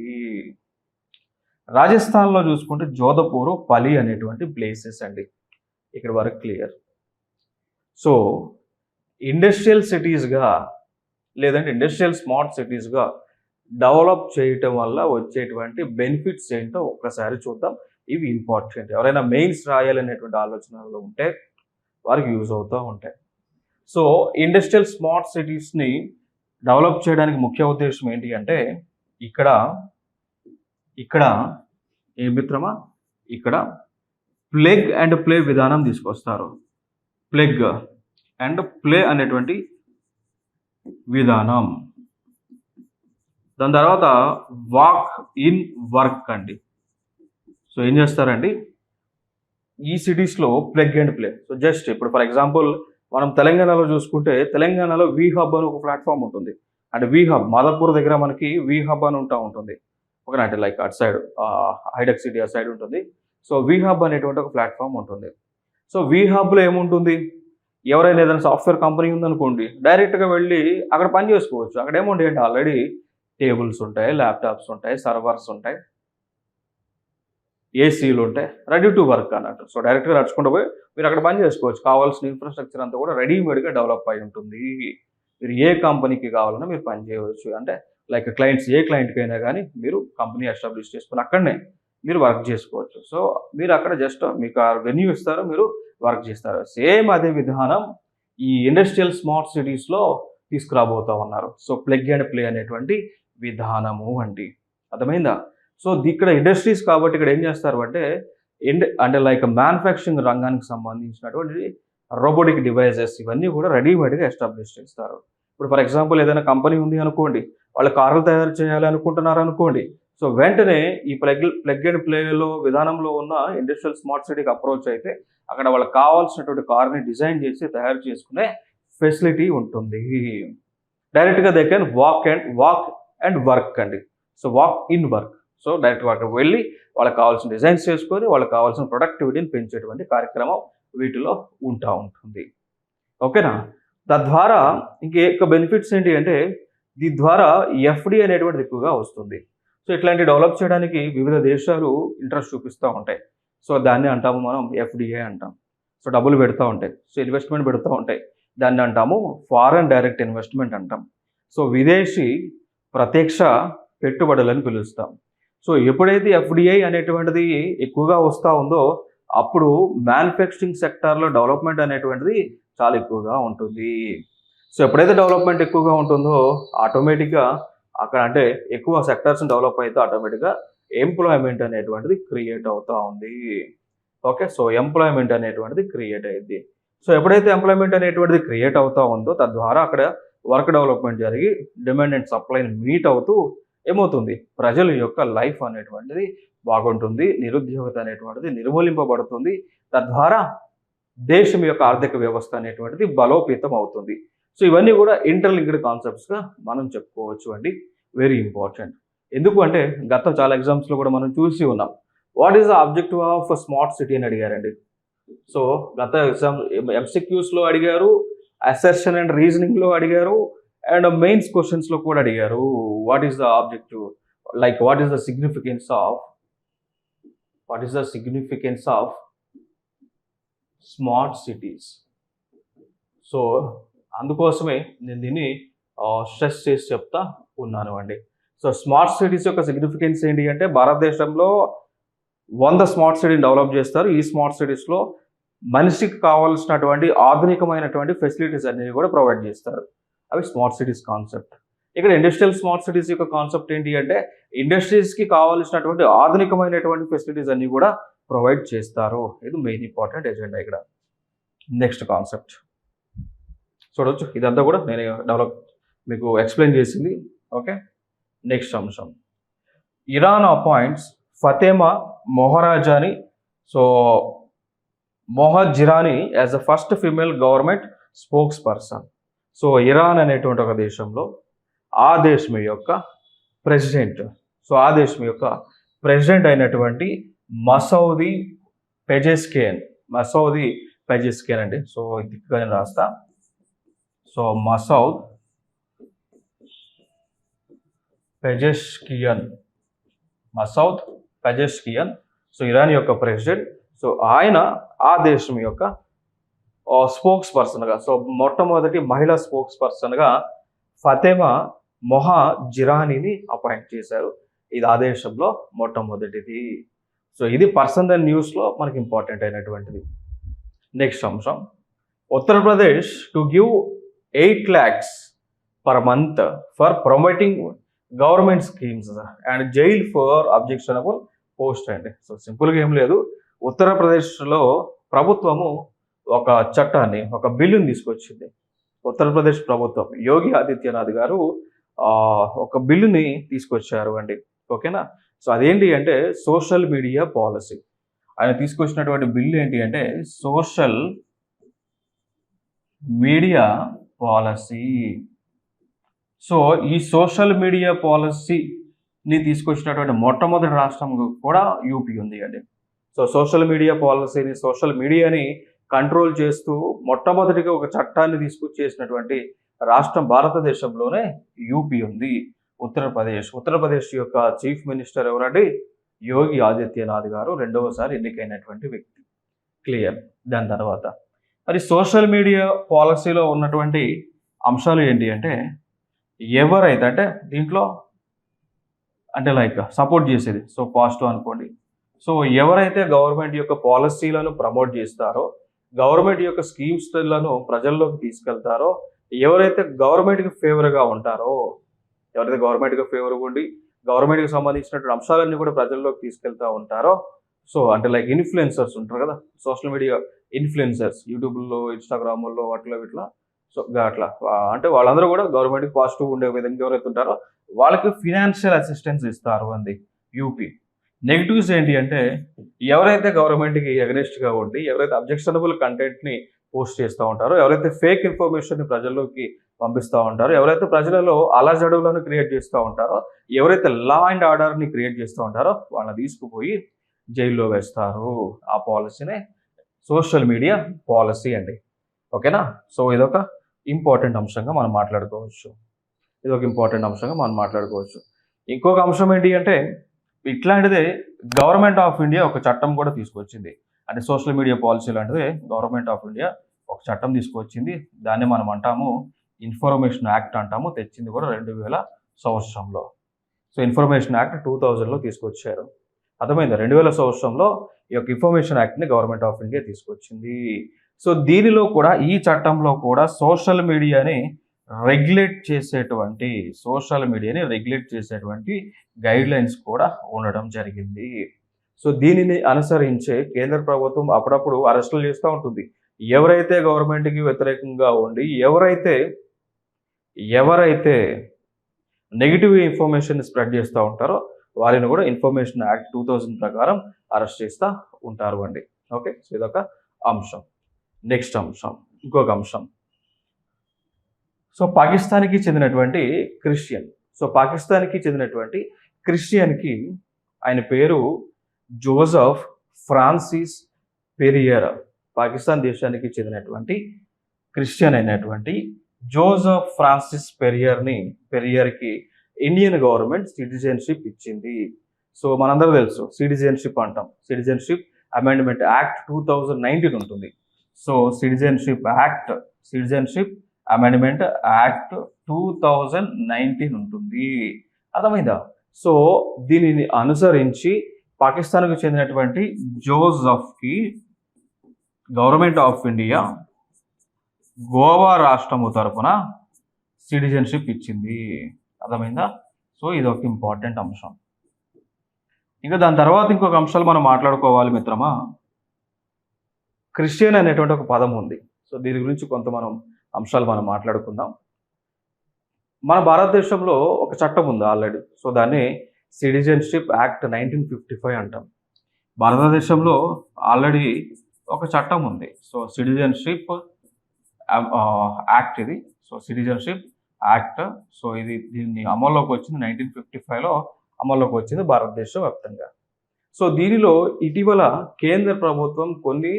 రాజస్థాన్లో చూసుకుంటే జోధపూర్, పలి అనేటువంటి ప్లేసెస్ అండి. ఇక్కడ వరకు క్లియర్. సో ఇండస్ట్రియల్ సిటీస్గా లేదంటే ఇండస్ట్రియల్ స్మార్ట్ సిటీస్గా డెవలప్ చేయటం వల్ల వచ్చేటువంటి బెనిఫిట్స్ ఏంటో ఒక్కసారి చూద్దాం. ఇవి ఇంపార్టెంట్. ఎవరైనా మెయిన్స్ రాయాలనేటువంటి ఆలోచనలో ఉంటే వారికి యూజ్ అవుతూ ఉంటాయి. సో ఇండస్ట్రియల్ స్మార్ట్ సిటీస్ని డెవలప్ చేయడానికి ముఖ్య ఉద్దేశం ఏంటి అంటే, ఇక్కడ ఏ మిత్రమా, ఇక్కడ ప్లగ్ అండ్ ప్లే విధానం తీసుకొస్తారు. ప్లగ్ అండ్ ప్లే అనేటువంటి విధానం. దాని తర్వాత వాక్ ఇన్ వర్క్ అండి. సో ఏం చేస్తారండి ఈ సిటీస్లో? Plug and play. So just ఇప్పుడు ఫర్ ఎగ్జాంపుల్ మనం తెలంగాణలో చూసుకుంటే, తెలంగాణలో వి హబ్ అని ఒక ప్లాట్ఫామ్ ఉంటుంది. అంటే వి హబ్ మాదాపూర్ దగ్గర మనకి వి హబ్ అని ఉంటుంది. ఓకే, అంటే లైక్ అటు సైడ్ హైడెక్ సిటీ ఆ సైడ్ ఉంటుంది. సో వి హబ్ అనేటువంటి ఒక ప్లాట్ఫామ్ ఉంటుంది. సో వి హబ్లో ఏముంటుంది? ఎవరైనా ఏదైనా సాఫ్ట్వేర్ కంపెనీ ఉందనుకోండి, డైరెక్ట్గా వెళ్ళి అక్కడ పని చేసుకోవచ్చు. అక్కడ ఏముంటాయి అంటే ఆల్రెడీ టేబుల్స్ ఉంటాయి, ల్యాప్టాప్స్ ఉంటాయి, సర్వర్స్ ఉంటాయి, ఏసీలు ఉంటాయి, రెడీ టు వర్క్ అన్నట్టు. సో డైరెక్ట్గా నడుచుకుంటూ పోయి మీరు అక్కడ పని చేసుకోవచ్చు. కావాల్సిన ఇన్ఫ్రాస్ట్రక్చర్ అంతా కూడా రెడీమేడ్గా డెవలప్ అయి ఉంటుంది. మీరు ఏ కంపెనీకి కావాలన్నా మీరు పని చేయవచ్చు. అంటే లైక్ క్లయింట్స్, ఏ క్లయింట్కి అయినా కానీ మీరు కంపెనీ ఎస్టాబ్లిష్ చేసుకుని అక్కడనే మీరు వర్క్ చేసుకోవచ్చు. సో మీరు అక్కడ జస్ట్ మీకు ఆ వెన్యూ ఇస్తారు, మీరు వర్క్ చేస్తారు. సేమ్ అదే విధానం ఈ ఇండస్ట్రియల్ స్మార్ట్ సిటీస్లో తీసుకురాబోతా ఉన్నారు. సో ప్లగ్ అండ్ ప్లే అనేటువంటి విధానము అండి. అర్థమైందా? సో ఇక్కడ ఇండస్ట్రీస్ కాబట్టి ఇక్కడ ఏం చేస్తారు అంటే లైక్ మ్యానుఫ్యాక్చరింగ్ రంగానికి సంబంధించినటువంటి రోబోటిక్ డివైజెస్ ఇవన్నీ కూడా రెడీమేడ్గా ఎస్టాబ్లిష్ చేస్తారు. ఇప్పుడు ఫర్ ఎగ్జాంపుల్ ఏదైనా కంపెనీ ఉంది అనుకోండి, వాళ్ళు కార్లు తయారు చేయాలి అనుకుంటున్నారు అనుకోండి. సో వెంటనే ఈ ప్లగ్ అండ్ ప్లేలో విధానంలో ఉన్న ఇండస్ట్రియల్ స్మార్ట్ సిటీకి అప్రోచ్ అయితే అక్కడ వాళ్ళకి కావాల్సినటువంటి కార్ని డిజైన్ చేసి తయారు చేసుకునే ఫెసిలిటీ ఉంటుంది. డైరెక్ట్గా they can walk and work అండి. So walk in work. So డైరెక్ట్గా అక్కడ వెళ్ళి వాళ్ళకి కావాల్సిన డిజైన్స్ చేసుకొని వాళ్ళకి కావాల్సిన ప్రొడక్టివిటీని పెంచేటువంటి కార్యక్రమం వీటిలో ఉంటుంది. ఓకేనా? తద్వారా ఇంకొక బెనిఫిట్స్ ఏంటి అంటే, దీని ద్వారా ఎఫ్డి అనేటువంటిది ఎక్కువగా వస్తుంది. సో ఇట్లాంటి డెవలప్ చేయడానికి వివిధ దేశాలు ఇంట్రెస్ట్ చూపిస్తూ ఉంటాయి. సో దాన్ని అంటాము మనం ఎఫ్డిఏ అంటాం. సో డబ్బులు పెడతా ఉంటాయి, సో ఇన్వెస్ట్మెంట్ పెడుతూ ఉంటాయి. దాన్ని అంటాము ఫారెన్ డైరెక్ట్ ఇన్వెస్ట్మెంట్ అంటాం. సో విదేశీ ప్రత్యక్ష పెట్టుబడులని పిలుస్తాం. సో ఎప్పుడైతే ఎఫ్డిఐ అనేటువంటిది ఎక్కువగా వస్తూ ఉందో అప్పుడు మ్యానుఫ్యాక్చరింగ్ సెక్టార్లో డెవలప్మెంట్ అనేటువంటిది చాలా ఎక్కువగా ఉంటుంది. సో ఎప్పుడైతే డెవలప్మెంట్ ఎక్కువగా ఉంటుందో ఆటోమేటిక్గా అక్కడ అంటే ఎక్కువ సెక్టార్స్ డెవలప్ అయితే ఆటోమేటిక్గా ఎంప్లాయ్మెంట్ అనేటువంటిది క్రియేట్ అవుతూ ఉంది. ఓకే, సో ఎంప్లాయ్మెంట్ అనేటువంటిది క్రియేట్ అయ్యింది. సో ఎప్పుడైతే ఎంప్లాయ్మెంట్ అనేటువంటిది క్రియేట్ అవుతూ ఉందో తద్వారా అక్కడ వర్క్ డెవలప్మెంట్ జరిగి డిమాండ్ అండ్ సప్లైని మీట్ అవుతూ ఏమవుతుంది, ప్రజల యొక్క లైఫ్ అనేటువంటిది బాగుంటుంది, నిరుద్యోగత అనేటువంటిది నిర్మూలింపబడుతుంది. తద్వారా దేశం యొక్క ఆర్థిక వ్యవస్థ అనేటువంటిది బలోపేతం అవుతుంది. సో ఇవన్నీ కూడా ఇంటర్లింక్డ్ కాన్సెప్ట్స్గా మనం చెప్పుకోవచ్చు అండి. Very important. ఎందుకు అంటే గత చాలా ఎగ్జామ్స్లో కూడా మనం చూసి ఉన్నాం. What is the objective of smart city అని అడిగారండి. సో గత ఎగ్జామ్ ఎంసీక్యూస్లో అడిగారు, అసెర్షన్ అండ్ రీజనింగ్లో అడిగారు, అండ్ మెయిన్స్ క్వశ్చన్స్లో కూడా అడిగారు. What is the objective, like what is the significance of smart cities. So అందుకోసమే నేను దీన్ని స్ట్రెస్ చేసి చెప్తా ఉన్నాను అండి. సో స్మార్ట్ సిటీస్ యొక్క సిగ్నిఫికెన్స్ ఏంటి అంటే, భారతదేశంలో 100 స్మార్ట్ సిటీని డెవలప్ చేస్తారు. ఈ స్మార్ట్ సిటీస్లో మనిషికి కావాల్సినటువంటి ఆధునికమైనటువంటి ఫెసిలిటీస్ అన్ని కూడా ప్రొవైడ్ చేస్తారు. అవి స్మార్ట్ సిటీస్ కాన్సెప్ట్. ఇక్కడ ఇండస్ట్రియల్ స్మార్ట్ సిటీస్ యొక్క కాన్సెప్ట్ ఏంటి అంటే, ఇండస్ట్రీస్కి కావాల్సినటువంటి ఆధునికమైనటువంటి ఫెసిలిటీస్ అన్ని కూడా ప్రొవైడ్ చేస్తారు. ఇది మెయిన్ ఇంపార్టెంట్ ఎజెండా ఇక్కడ. నెక్స్ట్ కాన్సెప్ట్ చూడవచ్చు, ఇదంతా కూడా నేను మీకు ఎక్స్ప్లెయిన్ చేసింది. ఓకే, నెక్స్ట్ అంశం, Iran appoints Fatemeh Mohajerani Mohajerani as the first female government spokesperson. So Iran అనేటువంటి ఒక దేశంలో ఆ దేశం యొక్క ప్రెసిడెంట్ అయినటువంటి మసౌదీ పెజెస్కియన్ అండి. సో దిక్కుగా నేను రాస్తా. సో మసౌద్ పెజెస్కియన్ సో ఇరాన్ యొక్క ప్రెసిడెంట్. సో ఆయన ఆ దేశం యొక్క స్పోక్స్ పర్సన్గా, సో మొట్టమొదటి మహిళా స్పోక్స్ పర్సన్గా ఫతేమా మొహజిరానీని అపాయింట్ చేశారు. ఇది ఆ దేశంలో మొట్టమొదటిది. సో ఇది పర్సన్ ద న్యూస్లో మనకి ఇంపార్టెంట్ అయినటువంటిది. నెక్స్ట్ అంశం, Uttar Pradesh to give 8 lakhs per month for promoting government schemes and jail for objectionable post అండి. సో సింపుల్గా ఏం లేదు, ఉత్తరప్రదేశ్లో ప్రభుత్వము ఒక బిల్లుని తీసుకొచ్చింది. ఉత్తరప్రదేశ్ ప్రభుత్వం, యోగి ఆదిత్యనాథ్ గారు ఒక బిల్లుని తీసుకొచ్చారు అండి. ఓకేనా. సో అదేంటి అంటే సోషల్ మీడియా పాలసీ. ఆయన తీసుకొచ్చినటువంటి బిల్లు ఏంటి అంటే సోషల్ మీడియా పాలసీ. సో ఈ సోషల్ మీడియా పాలసీని తీసుకొచ్చినటువంటి మొట్టమొదటి రాష్ట్రం కూడా యూపీ ఉంది అండి. సో సోషల్ మీడియాని కంట్రోల్ చేస్తూ మొట్టమొదటిగా ఒక చట్టాన్ని తీసుకొచ్చేసినటువంటి రాష్ట్రం భారతదేశంలోనే యూపీ ఉంది. ఉత్తరప్రదేశ్ యొక్క చీఫ్ మినిస్టర్ ఎవరండి? యోగి ఆదిత్యనాథ్ గారు, రెండవసారి ఎన్నికైనటువంటి వ్యక్తి. క్లియర్. దాని తర్వాత మరి సోషల్ మీడియా పాలసీలో ఉన్నటువంటి అంశాలు ఏంటి అంటే, ఎవరైతే అంటే దీంట్లో అంటే లైక్ సపోర్ట్ చేసేది, సో పాజిటివ్ అనుకోండి. సో ఎవరైతే గవర్నమెంట్ యొక్క పాలసీలను ప్రమోట్ చేస్తారో, గవర్నమెంట్ యొక్క స్కీమ్స్లను ప్రజల్లోకి తీసుకెళ్తారో, ఎవరైతే గవర్నమెంట్కి ఫేవర్గా ఉంటారో, ఎవరైతే గవర్నమెంట్కి ఫేవర్గా ఉండి గవర్నమెంట్కి సంబంధించినటువంటి అంశాలన్నీ కూడా ప్రజల్లోకి తీసుకెళ్తూ ఉంటారో, సో అంటే లైక్ ఇన్ఫ్లుయెన్సర్స్ ఉంటారు కదా, సోషల్ మీడియా ఇన్ఫ్లుయెన్సర్స్, యూట్యూబ్లో, ఇన్స్టాగ్రామ్లో, వాటిలో ఇట్లా. సో అట్లా అంటే వాళ్ళందరూ కూడా గవర్నమెంట్కి పాజిటివ్ ఉండే విధంగా ఎవరైతే ఉంటారో వాళ్ళకి ఫినాన్షియల్ అసిస్టెన్స్ ఇస్తారు అంది యూపీ. నెగిటివ్స్ ఏంటి అంటే, ఎవరైతే గవర్నమెంట్కి అగెనిస్ట్గా ఉండి, ఎవరైతే అబ్జెక్షనబుల్ కంటెంట్ని పోస్ట్ చేస్తూ ఉంటారో, ఎవరైతే ఫేక్ ఇన్ఫర్మేషన్ని ప్రజల్లోకి పంపిస్తూ ఉంటారో, ఎవరైతే ప్రజలలో అలజడులను క్రియేట్ చేస్తూ ఉంటారో, ఎవరైతే లా అండ్ ఆర్డర్ని క్రియేట్ చేస్తూ ఉంటారో వాళ్ళని తీసుకుపోయి జైల్లో వేస్తారు. ఆ పాలసీనే సోషల్ మీడియా పాలసీ అండి. ఓకేనా. సో ఇదొక ఇంపార్టెంట్ అంశంగా మనం మాట్లాడుకోవచ్చు. ఇంకొక అంశం ఏంటి అంటే, ఇట్లాంటిదే గవర్నమెంట్ ఆఫ్ ఇండియా ఒక చట్టం కూడా తీసుకొచ్చింది. అంటే సోషల్ మీడియా పాలసీ లాంటిదే గవర్నమెంట్ ఆఫ్ ఇండియా ఒక చట్టం తీసుకొచ్చింది. దాన్ని మనం అంటాము ఇన్ఫర్మేషన్ యాక్ట్ అంటాము. తెచ్చింది కూడా 2000 సంవత్సరంలో. సో ఇన్ఫర్మేషన్ యాక్ట్ 2000లో తీసుకొచ్చారు. అర్థమైందా? 2000 సంవత్సరంలో ఈ యొక్క ఇన్ఫర్మేషన్ యాక్ట్ని గవర్నమెంట్ ఆఫ్ ఇండియా తీసుకొచ్చింది. సో దీనిలో కూడా, ఈ చట్టంలో కూడా సోషల్ మీడియాని రెగ్యులేట్ చేసేటువంటి గైడ్ లైన్స్ కూడా ఉండడం జరిగింది. సో దీనిని అనుసరించే కేంద్ర ప్రభుత్వం అప్పుడప్పుడు అరెస్టులు చేస్తూ ఉంటుంది. ఎవరైతే గవర్నమెంట్కి వ్యతిరేకంగా ఉండి, ఎవరైతే నెగిటివ్ ఇన్ఫర్మేషన్ స్ప్రెడ్ చేస్తూ ఉంటారో వారిని కూడా ఇన్ఫర్మేషన్ యాక్ట్ 2000 ప్రకారం అరెస్ట్ చేస్తూ ఉంటారు అండి. ఓకే. సో ఇదొక అంశం. నెక్స్ట్ అంశం, ఇంకొక అంశం. సో పాకిస్తాన్కి చెందినటువంటి క్రిస్టియన్కి ఆయన పేరు జోసెఫ్ ఫ్రాన్సిస్ పెరియరా. పాకిస్తాన్ దేశానికి చెందినటువంటి క్రిస్టియన్ అయినటువంటి జోసెఫ్ ఫ్రాన్సిస్ పెరియర్కి ఇండియన్ గవర్నమెంట్ సిటిజన్షిప్ ఇచ్చింది. సో మనందరూ తెలుసు సిటిజన్షిప్ అంటాం. సిటిజన్షిప్ అమెండ్మెంట్ యాక్ట్ 2019 ఉంటుంది. సో సిటిజన్షిప్ అమెండ్మెంట్ యాక్ట్ 2019 ఉంటుంది. అర్థమైందా? సో దీనిని అనుసరించి పాకిస్తాన్కు చెందినటువంటి జోసెఫ్కి గవర్నమెంట్ ఆఫ్ ఇండియా గోవా రాష్ట్రము తరఫున సిటిజన్షిప్ ఇచ్చింది. అర్థమైందా? సో ఇది ఒక ఇంపార్టెంట్ అంశం. ఇంకా దాని తర్వాత ఇంకొక అంశాలు మనం మాట్లాడుకోవాలి మిత్రమా. క్రిస్టియన్ అనేటువంటి ఒక పదం ఉంది. సో దీని గురించి కొంత అంశాలు మనం మాట్లాడుకుందాం. మన భారతదేశంలో ఒక చట్టం ఉంది ఆల్రెడీ. సో దాన్ని సిటిజన్షిప్ యాక్ట్ 1955 అంటాం. భారతదేశంలో ఆల్రెడీ ఒక చట్టం ఉంది. సో సిటిజన్షిప్ యాక్ట్ ఇది. So citizenship act. సో దీన్ని అమల్లోకి వచ్చింది 1955లో అమల్లోకి వచ్చింది భారతదేశ వ్యాప్తంగా. సో దీనిలో ఇటీవల కేంద్ర ప్రభుత్వం కొన్ని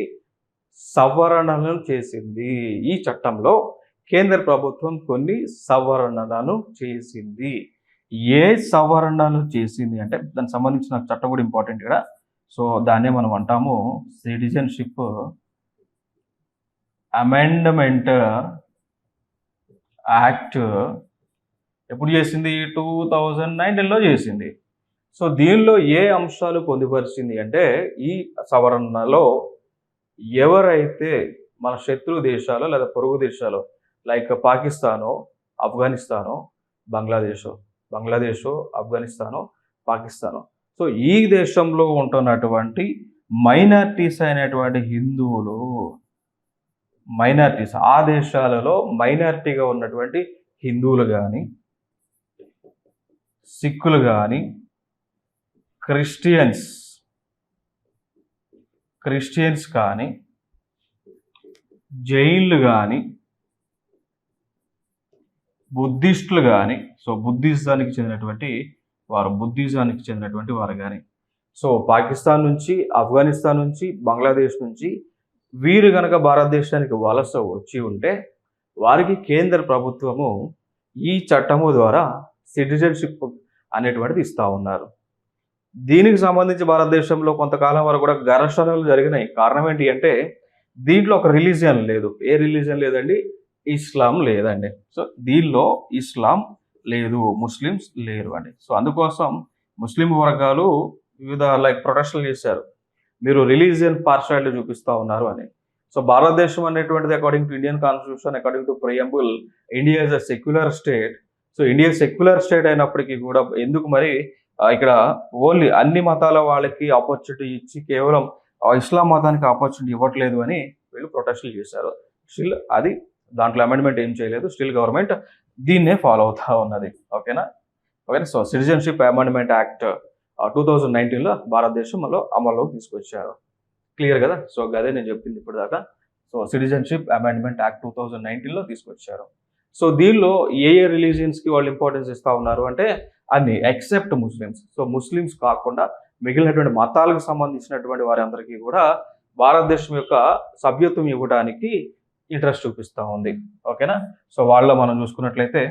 సవరణలను చేసింది. ఈ చట్టంలో కేంద్ర ప్రభుత్వం కొన్ని సవరణలను చేసింది. ఏ సవరణలు చేసింది అంటే దానికి సంబంధించిన చట్టం కూడా ఇంపార్టెంట్ ఇక్కడ. సో దాన్నే మనం అంటాము సిటిజన్షిప్ అమెండ్మెంట్ యాక్ట్. ఎప్పుడు చేసింది? 2019లో చేసింది. సో దీనిలో ఏ అంశాలు పొందుపరిచింది అంటే ఈ సవరణలో ఎవరైతే మన శత్రు దేశాలు లేదా పొరుగు దేశాలు లైక్ పాకిస్తానో, ఆఫ్ఘనిస్తానో, బంగ్లాదేశో, ఆఫ్ఘనిస్తానో, పాకిస్తానో, సో ఈ దేశంలో ఉంటున్నటువంటి మైనారిటీస్ అయినటువంటి హిందువులు, మైనారిటీస్ ఆ దేశాలలో మైనారిటీగా ఉన్నటువంటి హిందువులు కానీ, సిక్కులు కానీ, క్రిస్టియన్స్ కానీ, జైన్లు కానీ, బుద్ధిస్టులు కానీ, సో బుద్ధిజానికి చెందినటువంటి వారు కానీ, సో పాకిస్తాన్ నుంచి, ఆఫ్ఘనిస్తాన్ నుంచి, బంగ్లాదేశ్ నుంచి వీరు కనుక భారతదేశానికి వలస వచ్చి ఉంటే వారికి కేంద్ర ప్రభుత్వము ఈ చట్టము ద్వారా సిటిజన్షిప్ అనేటువంటిది ఇస్తూ ఉన్నారు. దీనికి సంబంధించి భారతదేశంలో కొంతకాలం వరకు కూడా ఘర్షణలు జరిగినాయి. కారణం ఏంటి అంటే దీంట్లో ఒక రిలీజియన్ లేదు. ఏ రిలీజియన్ లేదండి? ఇస్లాం లేదండి. సో దీనిలో ఇస్లాం లేదు, ముస్లిమ్స్ లేరు అండి. సో అందుకోసం ముస్లిం వర్గాలు వివిధ ప్రొటెస్టులు చేశారు. మీరు రిలీజియన్ పార్షాలిటీ చూపిస్తూ ఉన్నారు అని. సో భారతదేశం అనేటువంటిది according to Indian constitution, according to preamble, India is a secular state. So India secular state అయినప్పటికీ కూడా ఎందుకు మరి ఇక్కడ ఓన్లీ అన్ని మతాల వాళ్ళకి ఆపర్చునిటీ ఇచ్చి కేవలం ఇస్లాం మతానికి ఆపర్చునిటీ ఇవ్వట్లేదు అని వీళ్ళు ప్రొటెస్టులు చేశారు. స్టిల్ అది దాంట్లో అమెండ్మెంట్ ఏం చేయలేదు. స్టిల్ గవర్నమెంట్ దీన్నే ఫాలో అవుతా ఉన్నది. ఓకేనా. సో సిటిజన్షిప్ అమెండ్మెంట్ యాక్ట్ 2019లో భారతదేశంలో అమల్లోకి తీసుకొచ్చారు. క్లియర్ కదా. సో అదే నేను చెప్పింది ఇప్పుడు దాకా. సో సిటిజన్షిప్ అమెండ్మెంట్ యాక్ట్ 2019లో తీసుకొచ్చారు. సో దీనిలో ఏ రిలీజియన్స్కి వాళ్ళు ఇంపార్టెన్స్ ఇస్తూ ఉన్నారు అంటే అన్ని ఎక్సెప్ట్ ముస్లిమ్స్. సో ముస్లిమ్స్ కాకుండా మిగిలినటువంటి మతాలకు సంబంధించినటువంటి వారందరికీ కూడా భారతదేశం యొక్క సభ్యత్వం ఇవ్వడానికి ఇంట్రెస్ట్ చూపిస్తూ ఉంది. ఓకేనా. సో వాళ్ళలో మనం చూసుకున్నట్లయితే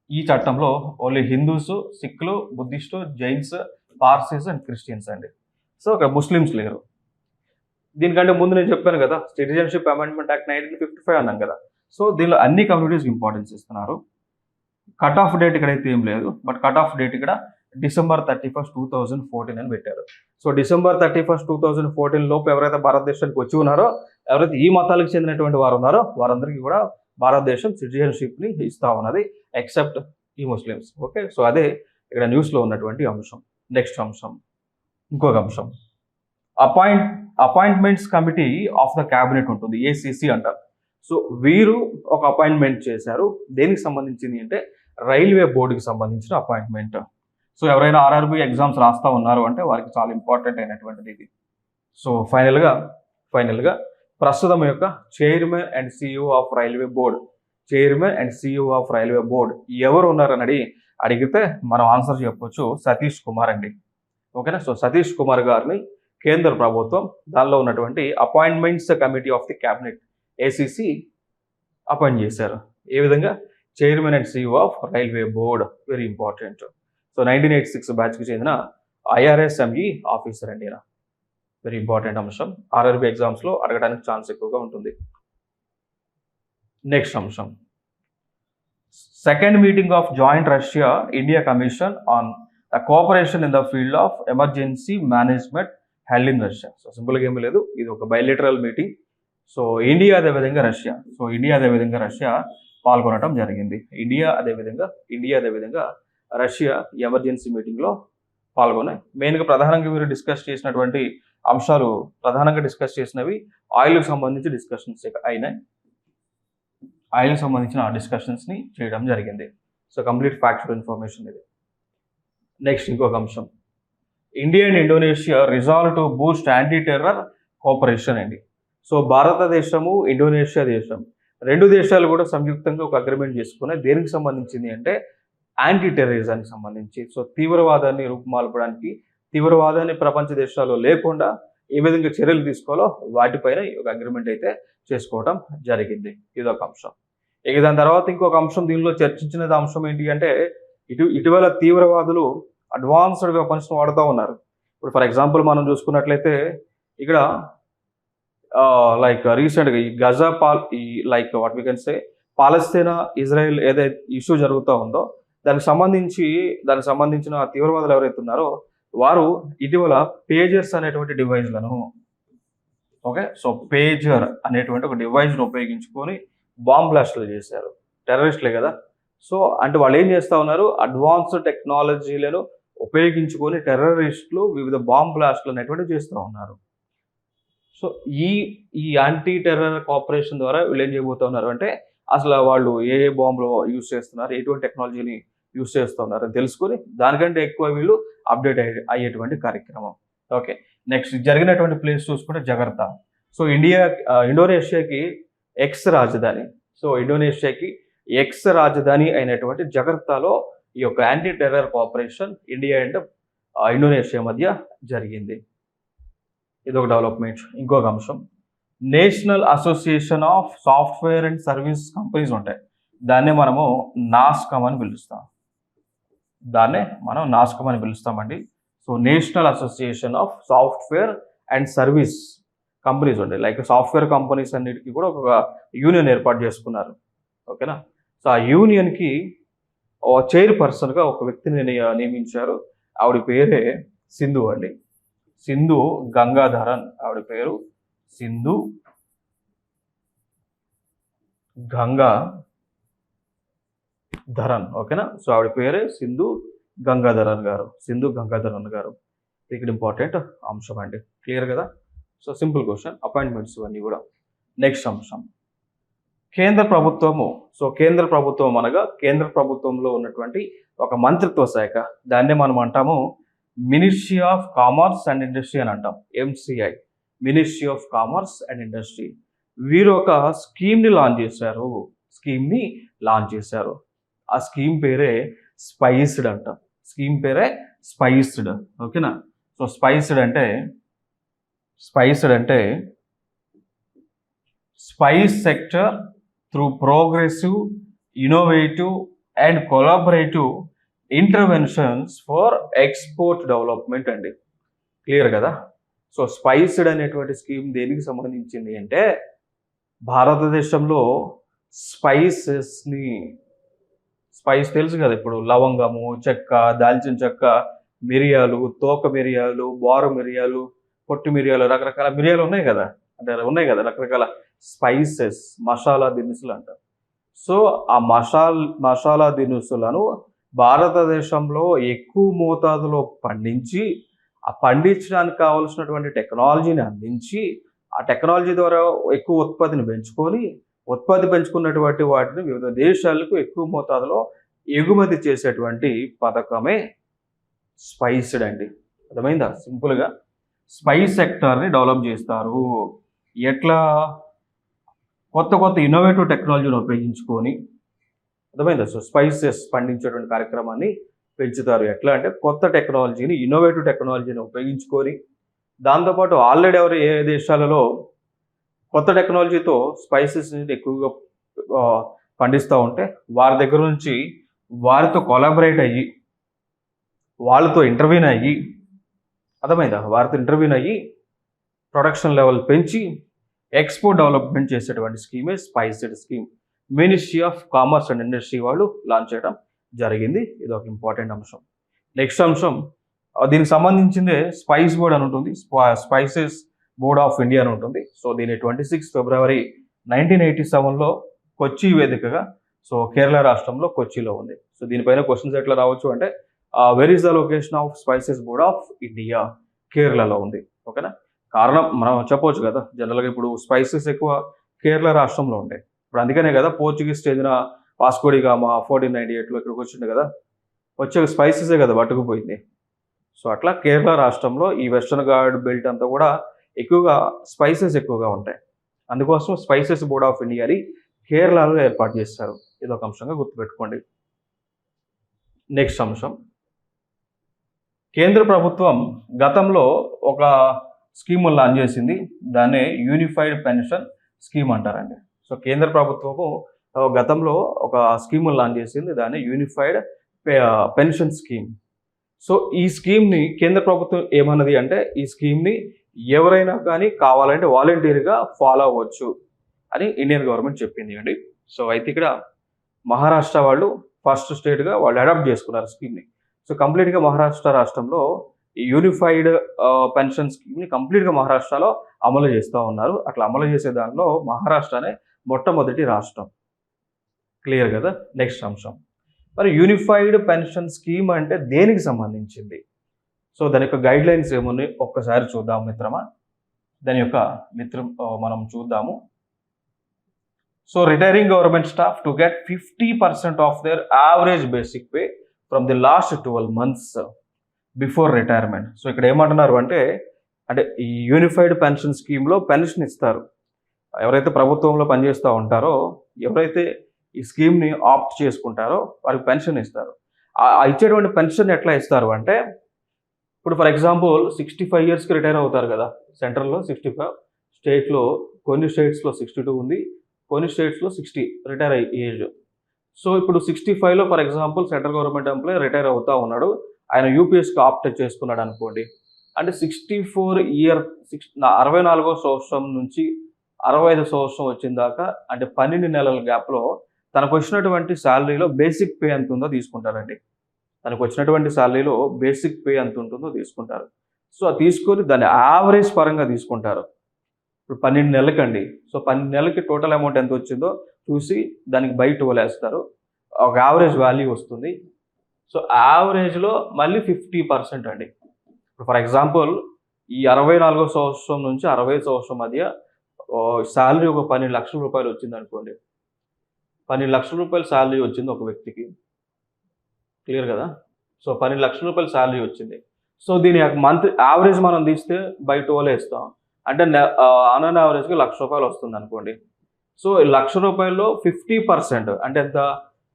ఈ చట్టంలో ఓన్లీ హిందూస్, సిక్కులు, Buddhist, Jains, Parsis and Christians అండి. సో ఇక్కడ ముస్లిమ్స్ లేరు. దీనికంటే ముందు నేను చెప్పాను కదా సిటిజన్షిప్ అమెండ్మెంట్ యాక్ట్ 1955 అన్నాను కదా. సో దీనిలో అన్ని కమ్యూనిటీస్కి ఇంపార్టెన్స్ ఇస్తున్నారు. కట్ ఆఫ్ డేట్ ఇక్కడైతే ఏం లేదు, బట్ కట్ ఆఫ్ డేట్ ఇక్కడ December 31st, 2014 అని పెట్టారు. సో December 31st, 2014 లోపు ఎవరైతే భారతదేశానికి వచ్చి ఉన్నారో, ఎవరైతే ఈ మతాలకు చెందినటువంటి వారు ఉన్నారో వారందరికీ కూడా భారతదేశం సిటిజన్షిప్ని ఇస్తా ఉన్నది ఎక్సెప్ట్ ఈ ముస్లిమ్స్. ఓకే. సో అదే ఇక్కడ న్యూస్లో ఉన్నటువంటి అంశం. నెక్స్ట్ అంశం, ఇంకొక అంశం, appointments committee of the cabinet ఉంటుంది, ACC అంటారు. సో వీరు ఒక అపాయింట్మెంట్ చేశారు. దేనికి సంబంధించింది అంటే రైల్వే బోర్డుకి సంబంధించిన అపాయింట్మెంట్. సో ఎవరైనా RRB ఎగ్జామ్స్ రాస్తూ ఉన్నారు అంటే వారికి చాలా ఇంపార్టెంట్ అయినటువంటిది ఇది. సో ఫైనల్గా ప్రస్తుతం యొక్క chairman and CEO of railway board ఎవరు ఉన్నారని అడిగితే మనం ఆన్సర్ చెప్పొచ్చు, సతీష్ కుమార్ అండి. ఓకేనా. సో సతీష్ కుమార్ గారిని కేంద్ర ప్రభుత్వం దానిలో ఉన్నటువంటి appointments committee of the cabinet ACC appoint చేశారు. ఏ విధంగా? Chairman and CEO of railway board, very important. So 1986 బ్యాచ్కి చెందిన IRSME ఆఫీసర్ అండి, వెరీ ఇంపార్టెంట్ అంశం. RRB ఎగ్జామ్స్లో అడగడానికి ఛాన్స్ ఎక్కువగా ఉంటుంది. నెక్స్ట్ అంశం, second meeting of joint Russia India commission on cooperation in the field of emergency management held in Russia. So సింపుల్గా ఏమీ లేదు, ఇది ఒక బైలేటరల్ మీటింగ్. సో ఇండియా అదేవిధంగా రష్యా పాల్గొనడం జరిగింది. ఇండియా అదేవిధంగా రష్యా ఎమర్జెన్సీ మీటింగ్లో పాల్గొన్నాయి. మెయిన్గా ప్రధానంగా వీరు డిస్కస్ చేసినవి ఆయిల్కి సంబంధించి డిస్కషన్స్ అయినాయి. ఆయిల్కి సంబంధించిన డిస్కషన్స్ని చేయడం జరిగింది. సో కంప్లీట్ ఫ్యాక్చువల్ ఇన్ఫర్మేషన్ ఇది. నెక్స్ట్ ఇంకొక అంశం, India and Indonesia resolve to Boost anti terror cooperation అండి. సో భారతదేశము, ఇండోనేషియా దేశం, రెండు దేశాలు కూడా సంయుక్తంగా ఒక అగ్రిమెంట్ చేసుకున్నాయి. దేనికి సంబంధించింది అంటే యాంటీ టెర్రరిజానికి సంబంధించి. సో తీవ్రవాదాన్ని రూపుమాల్పడానికి, తీవ్రవాదాన్ని ప్రపంచ దేశాల్లో లేకుండా ఏ విధంగా చర్యలు తీసుకోవాలో వాటిపైన ఒక అగ్రిమెంట్ అయితే చేసుకోవడం జరిగింది. ఇదొక అంశం. ఇక దాని తర్వాత ఇంకొక అంశం దీనిలో చర్చించిన అంశం ఏంటి అంటే ఇటీవల తీవ్రవాదులు అడ్వాన్స్డ్ వెపన్స్ వాడుతూ ఉన్నారు. ఇప్పుడు ఫర్ ఎగ్జాంపుల్ మనం చూసుకున్నట్లయితే ఇక్కడ లైక్ రీసెంట్గా ఈ Gaza like what we can say Palestine Israel ఏదైతే ఇష్యూ జరుగుతూ ఉందో దానికి సంబంధించిన తీవ్రవాదులు ఎవరైతే ఉన్నారో వారు ఇటీవల పేజర్స్ అనేటువంటి డివైజ్లను, ఓకే, సో పేజర్ అనేటువంటి ఒక డివైజ్ను ఉపయోగించుకొని బాంబ్ బ్లాస్టులు చేశారు. టెర్రరిస్టులే కదా. సో అంటే వాళ్ళు ఏం చేస్తూ ఉన్నారు, అడ్వాన్స్డ్ టెక్నాలజీలను ఉపయోగించుకొని టెర్రరిస్టులు వివిధ బాంబ్ బ్లాస్టులు అనేటువంటివి చేస్తూ ఉన్నారు. సో ఈ యాంటీ టెర్రర్ కోఆపరేషన్ ద్వారా వీళ్ళు ఏం చేయబోతున్నారు అంటే అసలు వాళ్ళు ఏ బాంబులు యూజ్ చేస్తున్నారు, ఎటువంటి టెక్నాలజీని యూజ్ చేస్తున్నారు అని తెలుసుకొని దానికంటే ఎక్కువ వీళ్ళు అప్డేట్ అయ్యేటువంటి కార్యక్రమం. ఓకే, నెక్స్ట్ జరిగినటువంటి ప్లేస్ చూసుకుంటే జగర్తా. సో ఇండోనేషియాకి ఎక్స్ రాజధాని అయినటువంటి జగర్తాలో ఈ యొక్క anti terror cooperation India and Indonesia మధ్య జరిగింది. ఇదొక డెవలప్మెంట్. ఇంకొక అంశం, national association of software and service companies ఉంటాయి, దాన్నే మనము నాస్కామ్ అని పిలుస్తామండి. So national association of software and service companies ఉంటాయి. లైక్ సాఫ్ట్వేర్ కంపెనీస్ అన్నిటికీ కూడా ఒక యూనియన్ ఏర్పాటు చేసుకున్నారు. ఓకేనా. సో ఆ యూనియన్కి చైర్పర్సన్గా ఒక వ్యక్తిని నియమించారు. ఆవిడ పేరే సింధు అండి, సింధు గంగాధరన్. ఆవిడ పేరు సింధు గంగాధరన్. ఓకేనా. సో ఆవిడ పేరే సింధు గంగాధరన్ గారు. ఇక్కడ ఇంపార్టెంట్ అంశం అండి, క్లియర్ కదా. సో సింపుల్ క్వశ్చన్, అపాయింట్మెంట్స్ ఇవన్నీ కూడా. నెక్స్ట్ అంశం, కేంద్ర ప్రభుత్వం అనగా కేంద్ర ప్రభుత్వంలో ఉన్నటువంటి ఒక మంత్రిత్వ శాఖ, దాన్నే మనం అంటాము ministry of commerce and industry అని అంటాం, MCI, ministry of commerce and industry. వీరు ఒక స్కీమ్ని లాంచ్ చేశారు. ఆ స్కీమ్ పేరే స్పైస్డ్ అంటాం. ఓకేనా. సో స్పైస్డ్ అంటే spice sector through progressive, innovative and collaborative interventions for export development అండి, క్లియర్ కదా. సో స్పైస్డ్ అనేటువంటి స్కీమ్ దేనికి సంబంధించింది అంటే భారతదేశంలో స్పైస్ తెలుసు కదా, ఇప్పుడు లవంగము, చెక్క, దాల్చిన చెక్క, మిరియాలు, తోక మిరియాలు, బారు మిరియాలు, పొట్టి మిరియాలు, రకరకాల మిరియాలు ఉన్నాయి కదా, రకరకాల స్పైసెస్, మసాలా దినుసులు అంటారు. సో ఆ మసాలా దినుసులను భారతదేశంలో ఎక్కువ మోతాదులో పండించి, ఆ పండించడానికి కావలసినటువంటి టెక్నాలజీని అందించి, ఆ టెక్నాలజీ ద్వారా ఎక్కువ ఉత్పత్తి పెంచుకున్నటువంటి వాటిని వివిధ దేశాలకు ఎక్కువ మోతాదులో ఎగుమతి చేసేటువంటి పథకమే స్పైస్డ్ అండి. అర్థమైందా? సింపుల్గా స్పైస్ సెక్టార్ని డెవలప్ చేస్తారు. ఎట్లా? కొత్త ఇన్నోవేటివ్ టెక్నాలజీని ఉపయోగించుకొని, అర్థమైందా? సో స్పైసెస్ పండించేటువంటి కార్యక్రమాన్ని పెంచుతారు. ఎట్లా అంటే కొత్త టెక్నాలజీని, ఇన్నోవేటివ్ టెక్నాలజీని ఉపయోగించుకొని దాంతోపాటు ఆల్రెడీ ఎవరు ఏ దేశాలలో కొత్త టెక్నాలజీతో స్పైసెస్ని ఎక్కువగా పండిస్తూ ఉంటే వారి దగ్గర నుంచి వారితో కొలాబరేట్ అయ్యి వాళ్ళతో ఇంటర్వ్యూన్ అయ్యి అర్థమైందా, వారితో ఇంటర్వ్యూన్ అయ్యి ప్రొడక్షన్ లెవెల్ పెంచి ఎక్స్పోర్ట్ డెవలప్మెంట్ చేసేటువంటి స్కీమే SPICED scheme. Ministry of commerce and industry వాళ్ళు లాంచ్ చేయడం జరిగింది. ఇది ఒక ఇంపార్టెంట్ అంశం. నెక్స్ట్ అంశం దీనికి సంబంధించిందే స్పైస్ బోర్డ్ అని ఉంటుంది, స్పైసెస్ బోర్డ్ ఆఫ్ ఇండియా అని ఉంటుంది. సో దీని 26 ఫిబ్రవరి 1987లో కొచ్చి వేదికగా సో కేరళ రాష్ట్రంలో కొచ్చిలో ఉంది. సో దీనిపైన క్వశ్చన్స్ ఎట్లా రావచ్చు అంటే where is the location of spices board of India, కేరళలో ఉంది. ఓకేనా, కారణం మనం చెప్పవచ్చు కదా, జనరల్గా ఇప్పుడు స్పైసెస్ ఎక్కువ కేరళ రాష్ట్రంలో ఉంటాయి. ఇప్పుడు అందుకనే కదా పోర్చుగీస్ చెందిన వాస్కో డి గామా 1498లో ఇక్కడికి వచ్చింది కదా, వచ్చే స్పైసెసే కదా పట్టుకుపోయింది. సో అట్లా కేరళ రాష్ట్రంలో ఈ వెస్టర్న్ ఘాట్ బెల్ట్ అంతా కూడా ఎక్కువగా స్పైసెస్ ఎక్కువగా ఉంటాయి. అందుకోసం స్పైసెస్ బోర్డ్ ఆఫ్ ఇండియాని కేరళలో ఏర్పాటు చేస్తారు. ఇది ఒక అంశంగా గుర్తుపెట్టుకోండి. నెక్స్ట్ అంశం, కేంద్ర ప్రభుత్వం గతంలో ఒక స్కీమ్ లాంచ్ చేసింది, దాన్నే యూనిఫైడ్ పెన్షన్ స్కీమ్ అంటారండి. సో కేంద్ర ప్రభుత్వము గతంలో ఒక స్కీమ్ లాంచ్ చేసింది, దాన్ని యూనిఫైడ్ పెన్షన్ స్కీమ్. సో ఈ స్కీమ్ని కేంద్ర ప్రభుత్వం ఏమన్నది అంటే ఈ స్కీమ్ని ఎవరైనా కానీ కావాలంటే వాలంటీర్గా ఫాలో అవ్వచ్చు అని ఇండియన్ గవర్నమెంట్ చెప్పింది అండి. సో అయితే ఇక్కడ మహారాష్ట్ర వాళ్ళు ఫస్ట్ స్టేట్గా వాళ్ళు అడాప్ట్ చేసుకున్నారు స్కీమ్ని. సో కంప్లీట్గా మహారాష్ట్ర రాష్ట్రంలో ఈ యూనిఫైడ్ పెన్షన్ స్కీమ్ని కంప్లీట్గా మహారాష్ట్రలో అమలు చేస్తూ ఉన్నారు. అట్లా అమలు చేసే దానిలో మహారాష్ట్రనే మొట్టమొదటి రాష్ట్రం. క్లియర్ కదా. నెక్స్ట్ అంశం, మరి యూనిఫైడ్ పెన్షన్ స్కీమ్ అంటే దేనికి సంబంధించింది? సో దాని యొక్క గైడ్ లైన్స్ ఏమున్నాయి ఒక్కసారి చూద్దాం మిత్రమా. దాని యొక్క మనం చూద్దాము. So retiring government staff to get 50% of their average basic pay from the last 12 months before retirement. So ఇక్కడ ఏమంటున్నారు అంటే ఈ యూనిఫైడ్ పెన్షన్ స్కీమ్లో పెన్షన్ ఇస్తారు. ఎవరైతే ప్రభుత్వంలో పనిచేస్తూ ఉంటారో, ఎవరైతే ఈ స్కీమ్ని ఆప్ట్ చేసుకుంటారో వారికి పెన్షన్ ఇస్తారు. ఇచ్చేటువంటి పెన్షన్ ఎట్లా ఇస్తారు అంటే, ఇప్పుడు ఫర్ ఎగ్జాంపుల్ 65 yearsకి రిటైర్ అవుతారు కదా, సెంట్రల్లో 65, స్టేట్లో కొన్ని స్టేట్స్లో 62 ఉంది, కొన్ని స్టేట్స్లో 60 రిటైర్ అయ్యే ఏజ్. సో ఇప్పుడు 65లో for example central government employee retire అవుతా ఉన్నాడు, ఆయన యూపీఎస్కి ఆప్ట్ చేసుకున్నాడు అనుకోండి. అంటే 64వ సంవత్సరం నుంచి 65వ సంవత్సరం వచ్చిన దాకా, అంటే 12 నెలల గ్యాప్లో తనకు వచ్చినటువంటి శాలరీలో బేసిక్ పే ఎంత ఉందో తీసుకుంటారండి. తనకు వచ్చినటువంటి శాలరీలో బేసిక్ పే ఎంత ఉంటుందో తీసుకుంటారు. సో అది తీసుకొని దాన్ని యావరేజ్ పరంగా తీసుకుంటారు. ఇప్పుడు 12 నెలలకండి. సో 12 నెలలకి టోటల్ అమౌంట్ ఎంత వచ్చిందో చూసి దానికి బై 12 వేస్తారు, ఒక యావరేజ్ వాల్యూ వస్తుంది. సో యావరేజ్లో మళ్ళీ 50% అండి. ఇప్పుడు ఫర్ ఎగ్జాంపుల్ ఈ 64వ సంవత్సరం నుంచి 65వ సంవత్సరం మధ్య శాలరీ ఒక 12 లక్షల రూపాయలు వచ్చింది అనుకోండి. 12 లక్షల రూపాయల శాలరీ వచ్చింది ఒక వ్యక్తికి. క్లియర్ కదా. సో 12 లక్షల రూపాయల శాలరీ వచ్చింది. సో దీని మంత్ యావరేజ్ మనం తీస్తే బై 12 వేస్తాం. అంటే ఆన్ యావరేజ్గా 1,00,000 రూపాయలు వస్తుంది అనుకోండి. సో 1,00,000 రూపాయల్లో 50% అంటే ఎంత,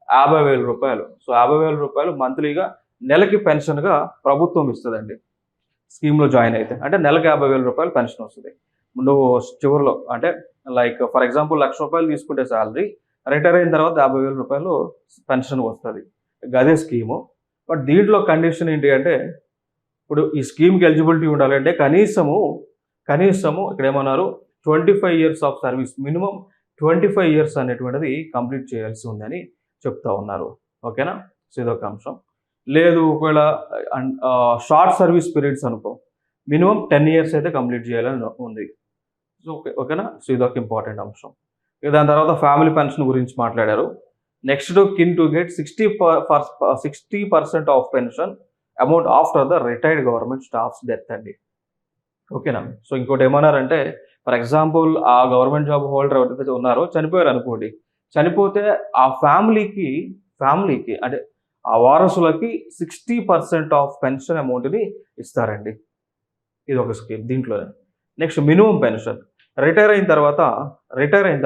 50,000 రూపాయలు. సో 50,000 రూపాయలు మంత్లీగా నెలకి పెన్షన్గా ప్రభుత్వం ఇస్తుందండి. స్కీమ్లో జాయిన్ అయితే అంటే నెలకు 50,000 రూపాయలు పెన్షన్ వస్తుంది. నువ్వు చివరిలో అంటే లైక్ ఫర్ ఎగ్జాంపుల్ 1,00,000 రూపాయలు తీసుకుంటే శాలరీ, రిటైర్ అయిన తర్వాత 50,000 రూపాయలు పెన్షన్ వస్తుంది. అదే స్కీము. బట్ దీంట్లో కండిషన్ ఏంటి అంటే, ఇప్పుడు ఈ స్కీమ్కి ఎలిజిబిలిటీ ఉండాలంటే కనీసము ఇక్కడ ఏమన్నారు 25 years of service, minimum 25 years అనేటువంటిది కంప్లీట్ చేయాల్సి ఉందని చెప్తా ఉన్నారు. ఓకేనా. సో ఇదొక అంశం. లేదు ఒకవేళ షార్ట్ సర్వీస్ పీరియడ్స్ అనుకో, మినిమం 10 years అయితే కంప్లీట్ చేయాలని ఉంది. సో ఓకేనా. సో ఇదొక ఇంపార్టెంట్ అంశం. దాని తర్వాత ఫ్యామిలీ పెన్షన్ గురించి మాట్లాడారు. Next kin to get 60% of pension amount after the retired government staffs death అండి. ఓకేనా. సో ఇంకోటి ఏమన్నారంటే, ఫర్ ఎగ్జాంపుల్ ఆ గవర్నమెంట్ జాబ్ హోల్డర్ ఎవరైతే ఉన్నారో చనిపోయారు అనుకోండి, చనిపోతే ఆ ఫ్యామిలీకి అంటే ఆ వారసులకి 60% ఆఫ్ పెన్షన్ అమౌంట్ని ఇస్తారండి. ఇది ఒక స్కీమ్ దీంట్లోనే. నెక్స్ట్ మినిమం పెన్షన్, రిటైర్ అయిన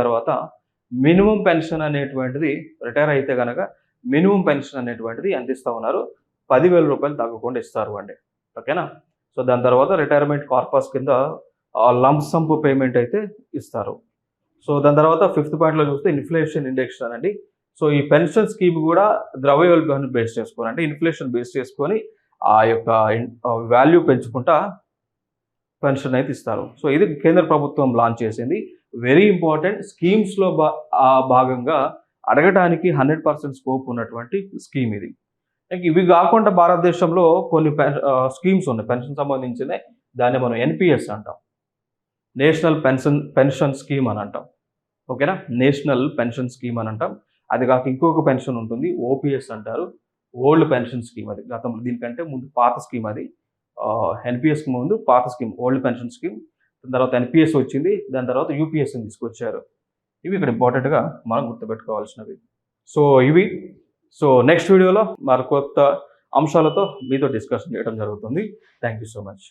తర్వాత మినిమం పెన్షన్ అనేటువంటిది, రిటైర్ అయితే కనుక మినిమం పెన్షన్ అనేటువంటిది ఎంత ఇస్తూ ఉన్నారు, 10,000 రూపాయలు తగ్గకుండా ఇస్తారు అండి. ఓకేనా. సో దాని తర్వాత రిటైర్మెంట్ కార్పస్ కింద లంప్ సమ్ పేమెంట్ అయితే ఇస్తారు. సో దాని తర్వాత ఫిఫ్త్ పాయింట్లో చూస్తే ఇన్ఫ్లేషన్ ఇండెక్స్ అనండి. సో ఈ పెన్షన్ స్కీమ్ కూడా ద్రవ్యోల్బణాన్ని బేస్ చేసుకొని, అంటే ఇన్ఫ్లేషన్ బేస్ చేసుకొని ఆ యొక్క వాల్యూ పెంచుకుంటా పెన్షన్ అయితే ఇస్తారు. సో ఇది కేంద్ర ప్రభుత్వం లాంచ్ చేసింది. వెరీ ఇంపార్టెంట్ స్కీమ్స్లో భాగంగా అడగటానికి 100% స్కోప్ ఉన్నటువంటి స్కీమ్ ఇది. ఇవి కాకుండా భారతదేశంలో కొన్ని స్కీమ్స్ ఉన్నాయి పెన్షన్ సంబంధించినవి. దాన్ని మనం ఎన్పిఎస్ అంటాం, నేషనల్ పెన్షన్ స్కీమ్ అని అంటాం. ఓకేనా, నేషనల్ పెన్షన్ స్కీమ్ అని అంటాం. అది కాక ఇంకొక పెన్షన్ ఉంటుంది, ఓపీఎస్ అంటారు, ఓల్డ్ పెన్షన్ స్కీమ్. అది గతంలో దీనికంటే ముందు పాత స్కీమ్. అది ఎన్పిఎస్కి ముందు పాత స్కీమ్ ఓల్డ్ పెన్షన్ స్కీమ్. దాని తర్వాత ఎన్పిఎస్ వచ్చింది, దాని తర్వాత యూపీఎస్ని తీసుకొచ్చారు. ఇవి ఇక్కడ ఇంపార్టెంట్గా మనం గుర్తుపెట్టుకోవాల్సినవి. సో ఇవి. సో నెక్స్ట్ వీడియోలో మరి కొత్త అంశాలతో మీతో డిస్కషన్ చేయడం జరుగుతుంది. Thank you so much.